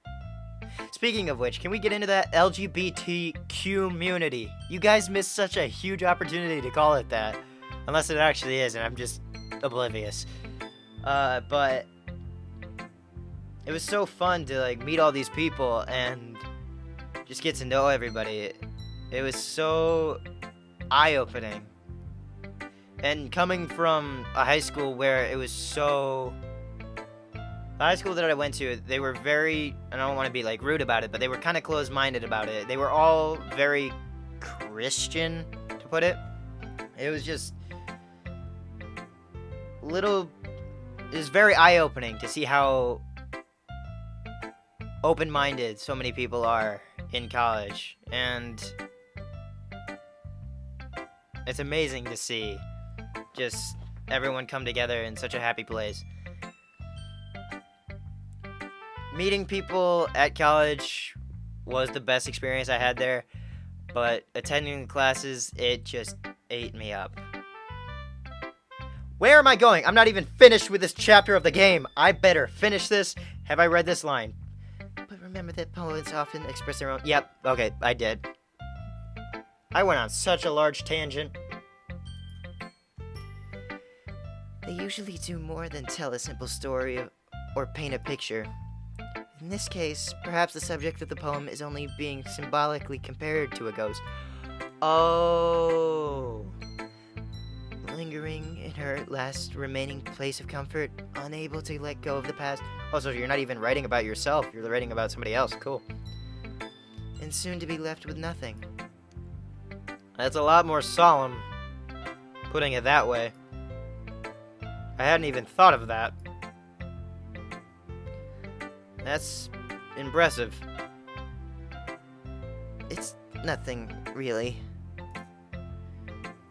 Speaking of which, can we get into that LGBTQ community? You guys missed such a huge opportunity to call it that. Unless it actually is, and I'm just oblivious. But it was so fun to, like, meet all these people and just get to know everybody. It was so eye-opening. And coming from a high school where it was so... The high school that I went to, they were very... I don't want to be, like, rude about it, but they were kind of closed-minded about it. They were all very Christian, to put it. It was just... It was very eye-opening to see how open-minded so many people are in college. And it's amazing to see just everyone come together in such a happy place. Meeting people at college was the best experience I had there, but attending the classes, it just ate me up. Where am I going? I'm not even finished with this chapter of the game. I better finish this. Have I read this line? But remember that poets often express their own... Yep, okay, I did. I went on such a large tangent. They usually do more than tell a simple story or paint a picture. In this case, perhaps the subject of the poem is only being symbolically compared to a ghost. Oh. Lingering in her last remaining place of comfort, unable to let go of the past. Oh, so you're not even writing about yourself, you're writing about somebody else. Cool. And soon to be left with nothing. That's a lot more solemn, putting it that way. I hadn't even thought of that. That's impressive. It's nothing, really.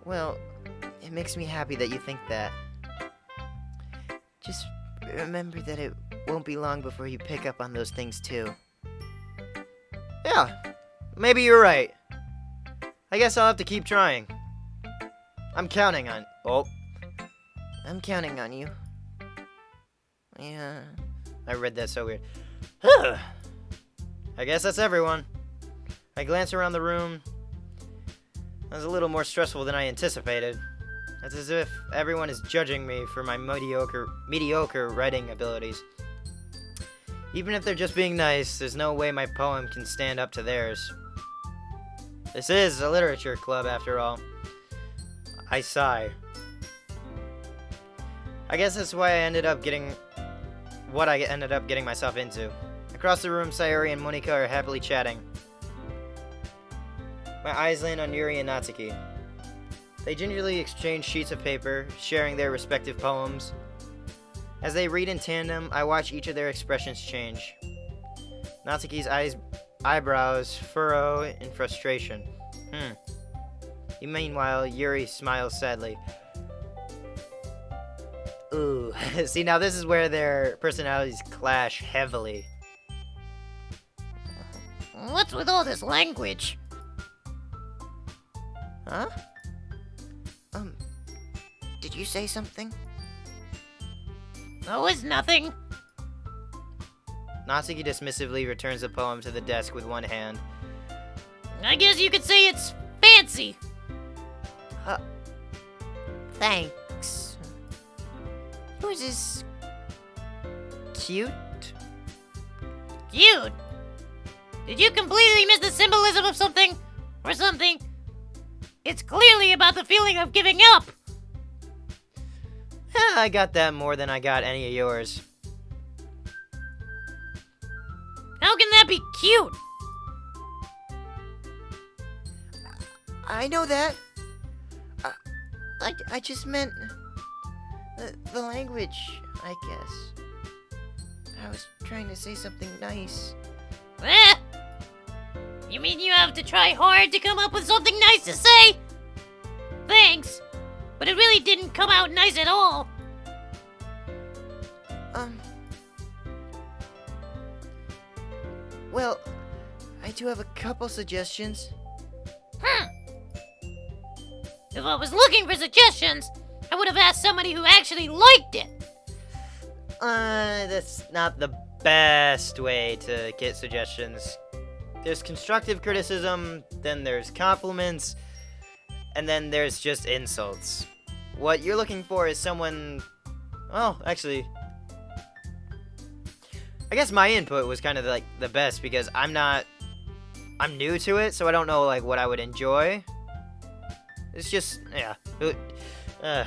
Well, it makes me happy that you think that. Just remember that it won't be long before you pick up on those things too. Yeah, maybe you're right. I guess I'll have to keep trying. I'm counting on... Oh. I'm counting on you. Yeah. I read that so weird. I guess that's everyone. I glance around the room. That was a little more stressful than I anticipated. It's as if everyone is judging me for my mediocre writing abilities. Even if they're just being nice, there's no way my poem can stand up to theirs. This is a literature club, after all. I sigh. I guess that's why I ended up getting myself into. Across the room, Sayori and Monika are happily chatting. My eyes land on Yuri and Natsuki. They gingerly exchange sheets of paper, sharing their respective poems. As they read in tandem, I watch each of their expressions change. Natsuki's eyebrows furrow in frustration. Meanwhile, Yuri smiles sadly. Ooh, see, now this is where their personalities clash heavily. What's with all this language? Huh? Did you say something? Oh, it's nothing. Natsuki dismissively returns the poem to the desk with one hand. I guess you could say it's fancy. Thanks. Yours is cute? Cute? Did you completely miss the symbolism of something? Or something? It's clearly about the feeling of giving up. I got that more than I got any of yours. How can that be cute? I know that. I just meant the language, I guess. I was trying to say something nice. Eh? You mean you have to try hard to come up with something nice to say? Thanks, but it really didn't come out nice at all. Well, I do have a couple suggestions. If I was looking for suggestions, I would have asked somebody who actually liked it. That's not the best way to get suggestions. There's constructive criticism, then there's compliments, and then there's just insults. What you're looking for is someone... Oh, actually... I guess my input was kind of like the best because I'm new to it, so I don't know like what I would enjoy. It's just, yeah. I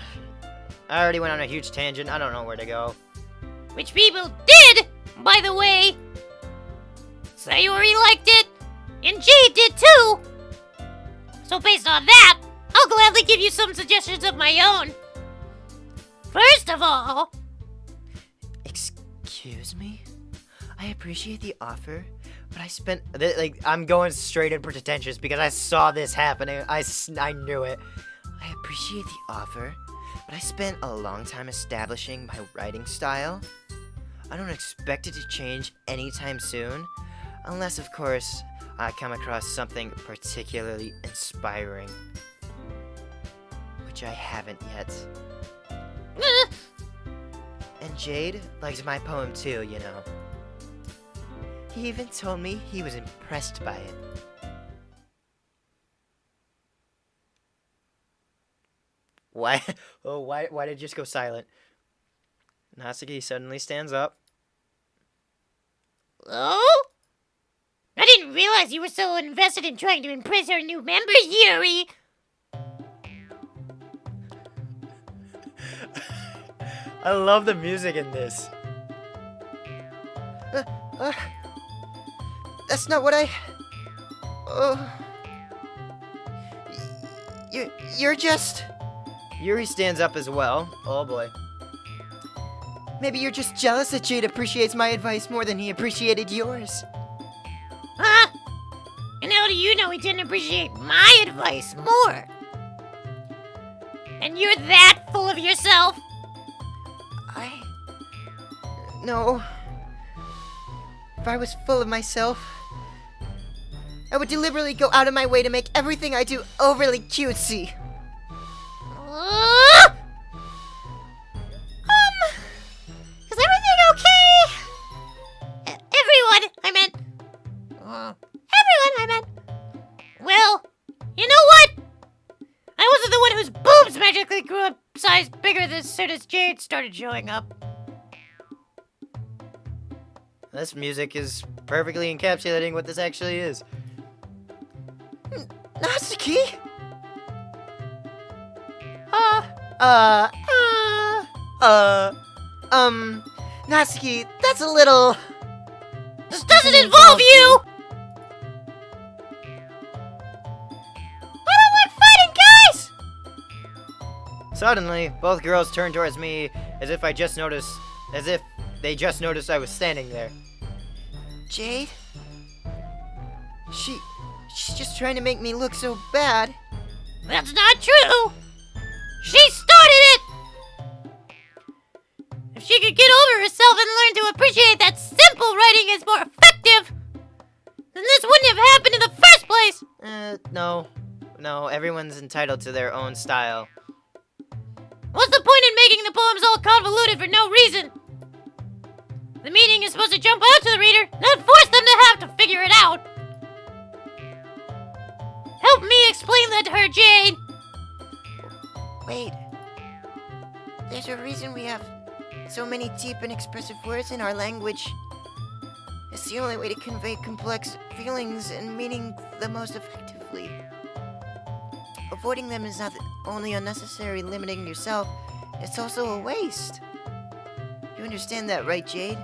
already went on a huge tangent. I don't know where to go. Which people did, by the way. Sayori liked it, and Jade did too. So based on that, I'll gladly give you some suggestions of my own. First of all... Excuse me? I appreciate the offer, but I'm going straight in pretentious because I saw this happening. I knew it. I appreciate the offer, but I spent a long time establishing my writing style. I don't expect it to change anytime soon, unless, of course, I come across something particularly inspiring. Which I haven't yet. And Jade liked my poem too, you know. He even told me he was impressed by it. Why? Oh, why did it just go silent? Natsuki suddenly stands up. Oh? I didn't realize you were so invested in trying to impress our new members, Yuri. I love the music in this. That's not what I... You're just... Yuri stands up as well. Oh boy. Maybe you're just jealous that Jade appreciates my advice more than he appreciated yours. Huh? And how do you know he didn't appreciate my advice more? And you're that full of yourself? No. If I was full of myself, I would deliberately go out of my way to make everything I do overly cutesy. Is everything okay? Everyone, I meant. quickly grew a size bigger as soon as Jade started showing up. This music is perfectly encapsulating what this actually is. Natsuki? Natsuki, that's a little... This doesn't involve you! I don't like fighting, guys! Suddenly, both girls turned towards me as if they just noticed I was standing there. Jade? She's just trying to make me look so bad. That's not true! She started it! If she could get over herself and learn to appreciate that simple writing is more effective, then this wouldn't have happened in the first place! No, everyone's entitled to their own style. What's the point in making the poems all convoluted for no reason? The meaning is supposed to jump out to the reader, not force them to have to figure it out. Help me explain that to her, Jade! Wait. There's a reason we have so many deep and expressive words in our language. It's the only way to convey complex feelings and meaning the most effectively. Avoiding them is not only unnecessary limiting yourself, it's also a waste. You understand that, right, Jade?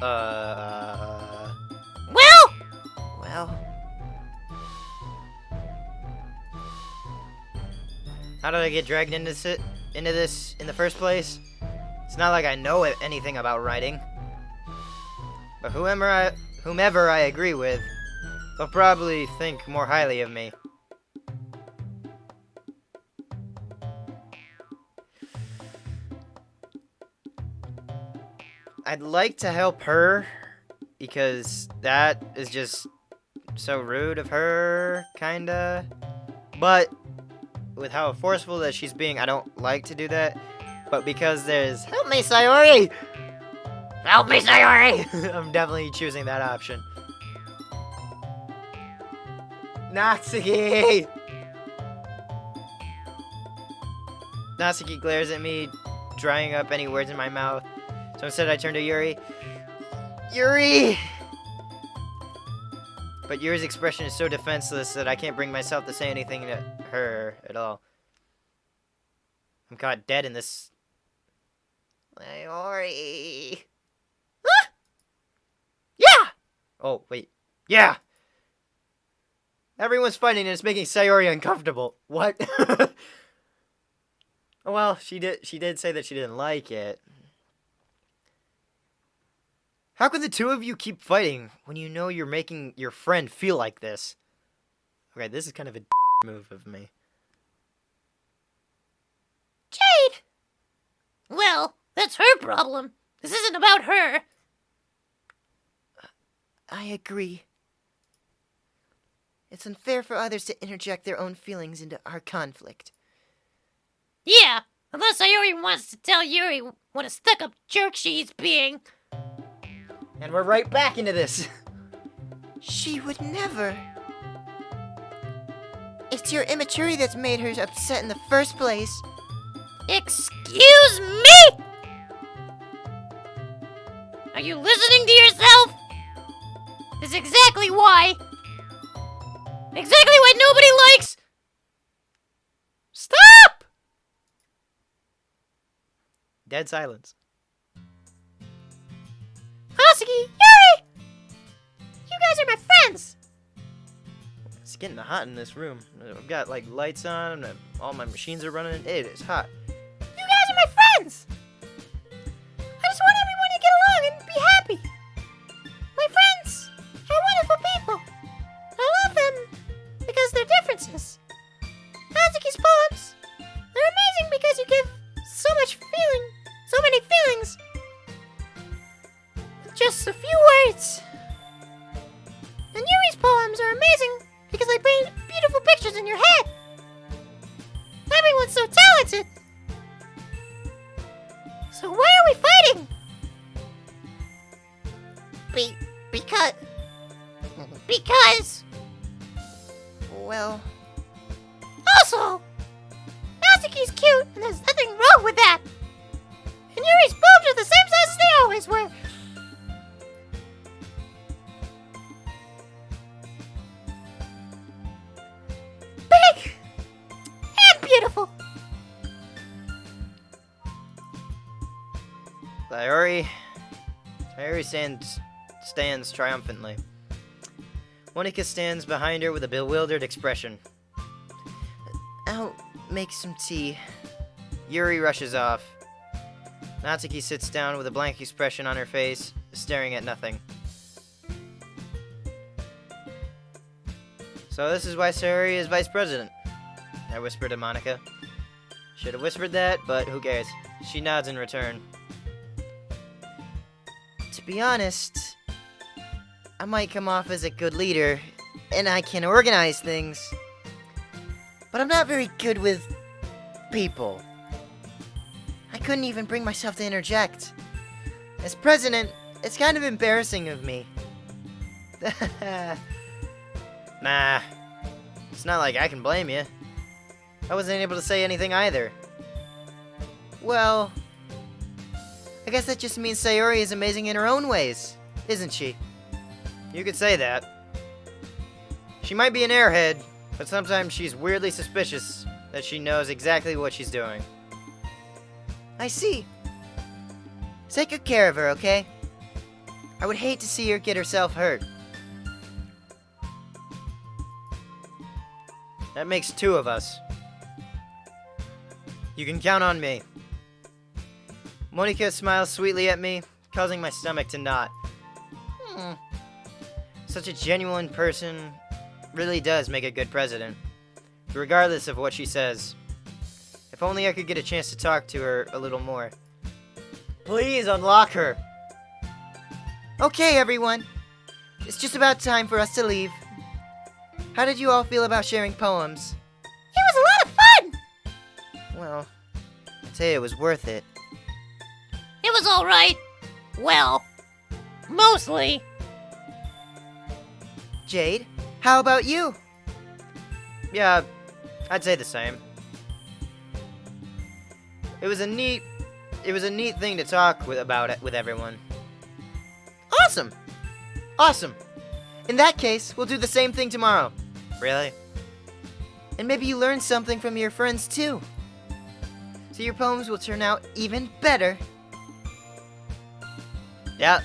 Well? Well, How did I get dragged into this in the first place? It's not like I know anything about writing. But whomever I agree with, they'll probably think more highly of me. I'd like to help her, because that is just so rude of her, kinda. But with how forceful that she's being, I don't like to do that. But because there's help me, Sayori! Help me, Sayori! I'm definitely choosing that option. Natsuki! Natsuki glares at me, drying up any words in my mouth. So instead I turn to Yuri. Yuri! But Yuri's expression is so defenseless that I can't bring myself to say anything to her at all. I'm caught dead in this. Sayori. Huh? Yeah! Oh, wait. Yeah! Everyone's fighting and it's making Sayori uncomfortable. What? Well, she did say that she didn't like it. How could the two of you keep fighting when you know you're making your friend feel like this? Okay, this is kind of a move of me. Jade! Well, that's her problem. This isn't about her. I agree. It's unfair for others to interject their own feelings into our conflict. Yeah, unless Sayori wants to tell Yuri what a stuck-up jerk she's being. And we're right back into this. She would never. It's your immaturity that's made her upset in the first place. Excuse me? Are you listening to yourself? This is exactly why. Exactly what nobody likes. Stop! Dead silence. Natsuki, Yuri! You guys are my friends. It's getting hot in this room. I've got like lights on, and all my machines are running. It is hot. You guys are my friends. I just want everyone to get along and be happy. My friends are wonderful people. I love them because they're differences. Natsuki's poems, they're amazing because you give so many feelings. Just a few words. And Yuri's poems are amazing because they paint beautiful pictures in your head. Everyone's so talented. So why are we fighting? Because. Well, Also, Natsuki Natsuki's cute, and there's nothing wrong with that. And Yuri's boobs are the same size as they always were. Big and beautiful. Sayori stands triumphantly. Monika stands behind her with a bewildered expression. I'll make some tea. Yuri rushes off. Natsuki sits down with a blank expression on her face, staring at nothing. So this is why Sayori is vice president, I whispered to Monika. Should have whispered that, but who cares? She nods in return. To be honest, I might come off as a good leader, and I can organize things. But I'm not very good with people. I couldn't even bring myself to interject. As president, it's kind of embarrassing of me. Nah, it's not like I can blame you. I wasn't able to say anything either. Well, I guess that just means Sayori is amazing in her own ways, isn't she? You could say that. She might be an airhead, but sometimes she's weirdly suspicious that she knows exactly what she's doing. I see. Take good care of her, okay? I would hate to see her get herself hurt. That makes two of us. You can count on me. Monika smiles sweetly at me, causing my stomach to knot. Such a genuine person really does make a good president, regardless of what she says. If only I could get a chance to talk to her a little more. Please unlock her! Okay, everyone. It's just about time for us to leave. How did you all feel about sharing poems? It was a lot of fun. Well, I'd say it was worth it. It was alright. Well, mostly. Jade, how about you? Yeah, I'd say the same. It was a neat thing to talk about it with everyone. Awesome! Awesome! In that case, we'll do the same thing tomorrow. Really? And maybe you learn something from your friends too. So your poems will turn out even better. Yeah.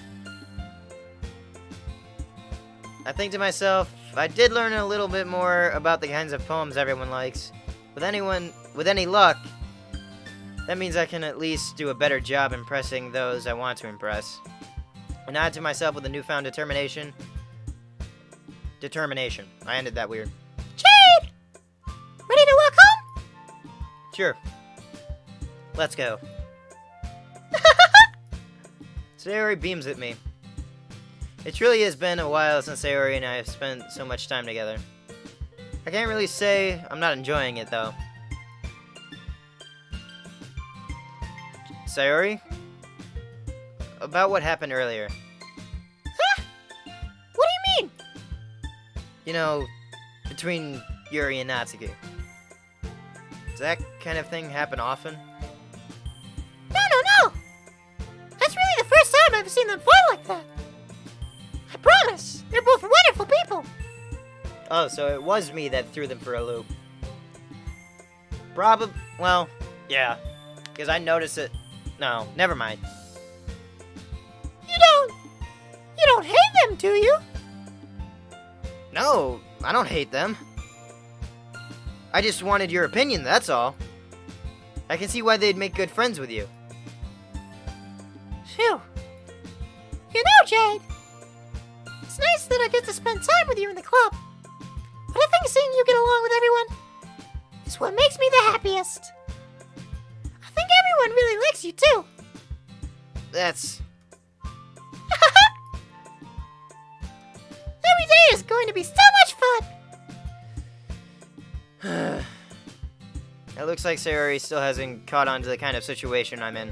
I think to myself, I did learn a little bit more about the kinds of poems everyone likes. With any luck, that means I can at least do a better job impressing those I want to impress. I nod to myself with a newfound determination. I ended that weird. Jade! Ready to walk home? Sure. Let's go. Sayori beams at me. It truly has been a while since Sayori and I have spent so much time together. I can't really say I'm not enjoying it, though. Sayori? About what happened earlier. Huh? What do you mean? You know, between Yuri and Natsuki. Does that kind of thing happen often? No. That's really the first time I've seen them fight like that. I promise, they're both wonderful people. Oh, so it was me that threw them for a loop. Well, yeah. Because I noticed it. No, never mind. You don't hate them, do you? No, I don't hate them. I just wanted your opinion, that's all. I can see why they'd make good friends with you. Phew. You know, Jade, it's nice that I get to spend time with you in the club. But I think seeing you get along with everyone is what makes me the happiest. I think everyone really likes you, too. That's... Every day is going to be so much fun. It looks like Sayori still hasn't caught on to the kind of situation I'm in.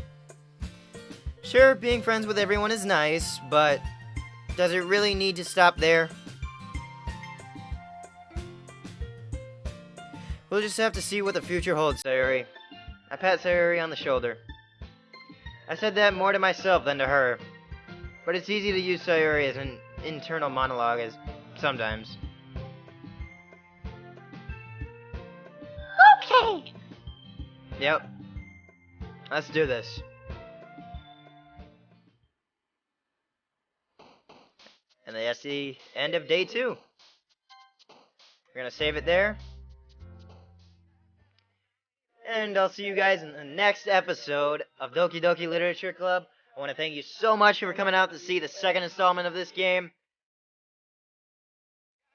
Sure, being friends with everyone is nice, but does it really need to stop there? We'll just have to see what the future holds, Sayori. I pat Sayori on the shoulder. I said that more to myself than to her, but it's easy to use Sayori as an internal monologue as sometimes. Okay. Yep. Let's do this. And that's the end of day 2. We're gonna save it there. And I'll see you guys in the next episode of Doki Doki Literature Club. I want to thank you so much for coming out to see the second installment of this game.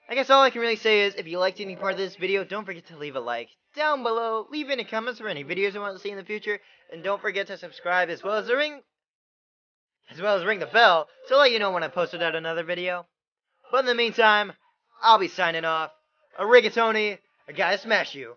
I guess all I can really say is, if you liked any part of this video, don't forget to leave a like down below. Leave any comments for any videos you want to see in the future. And don't forget to subscribe as well as ring the bell to let you know when I posted out another video. But in the meantime, I'll be signing off. Arigatoni, I gotta smash you.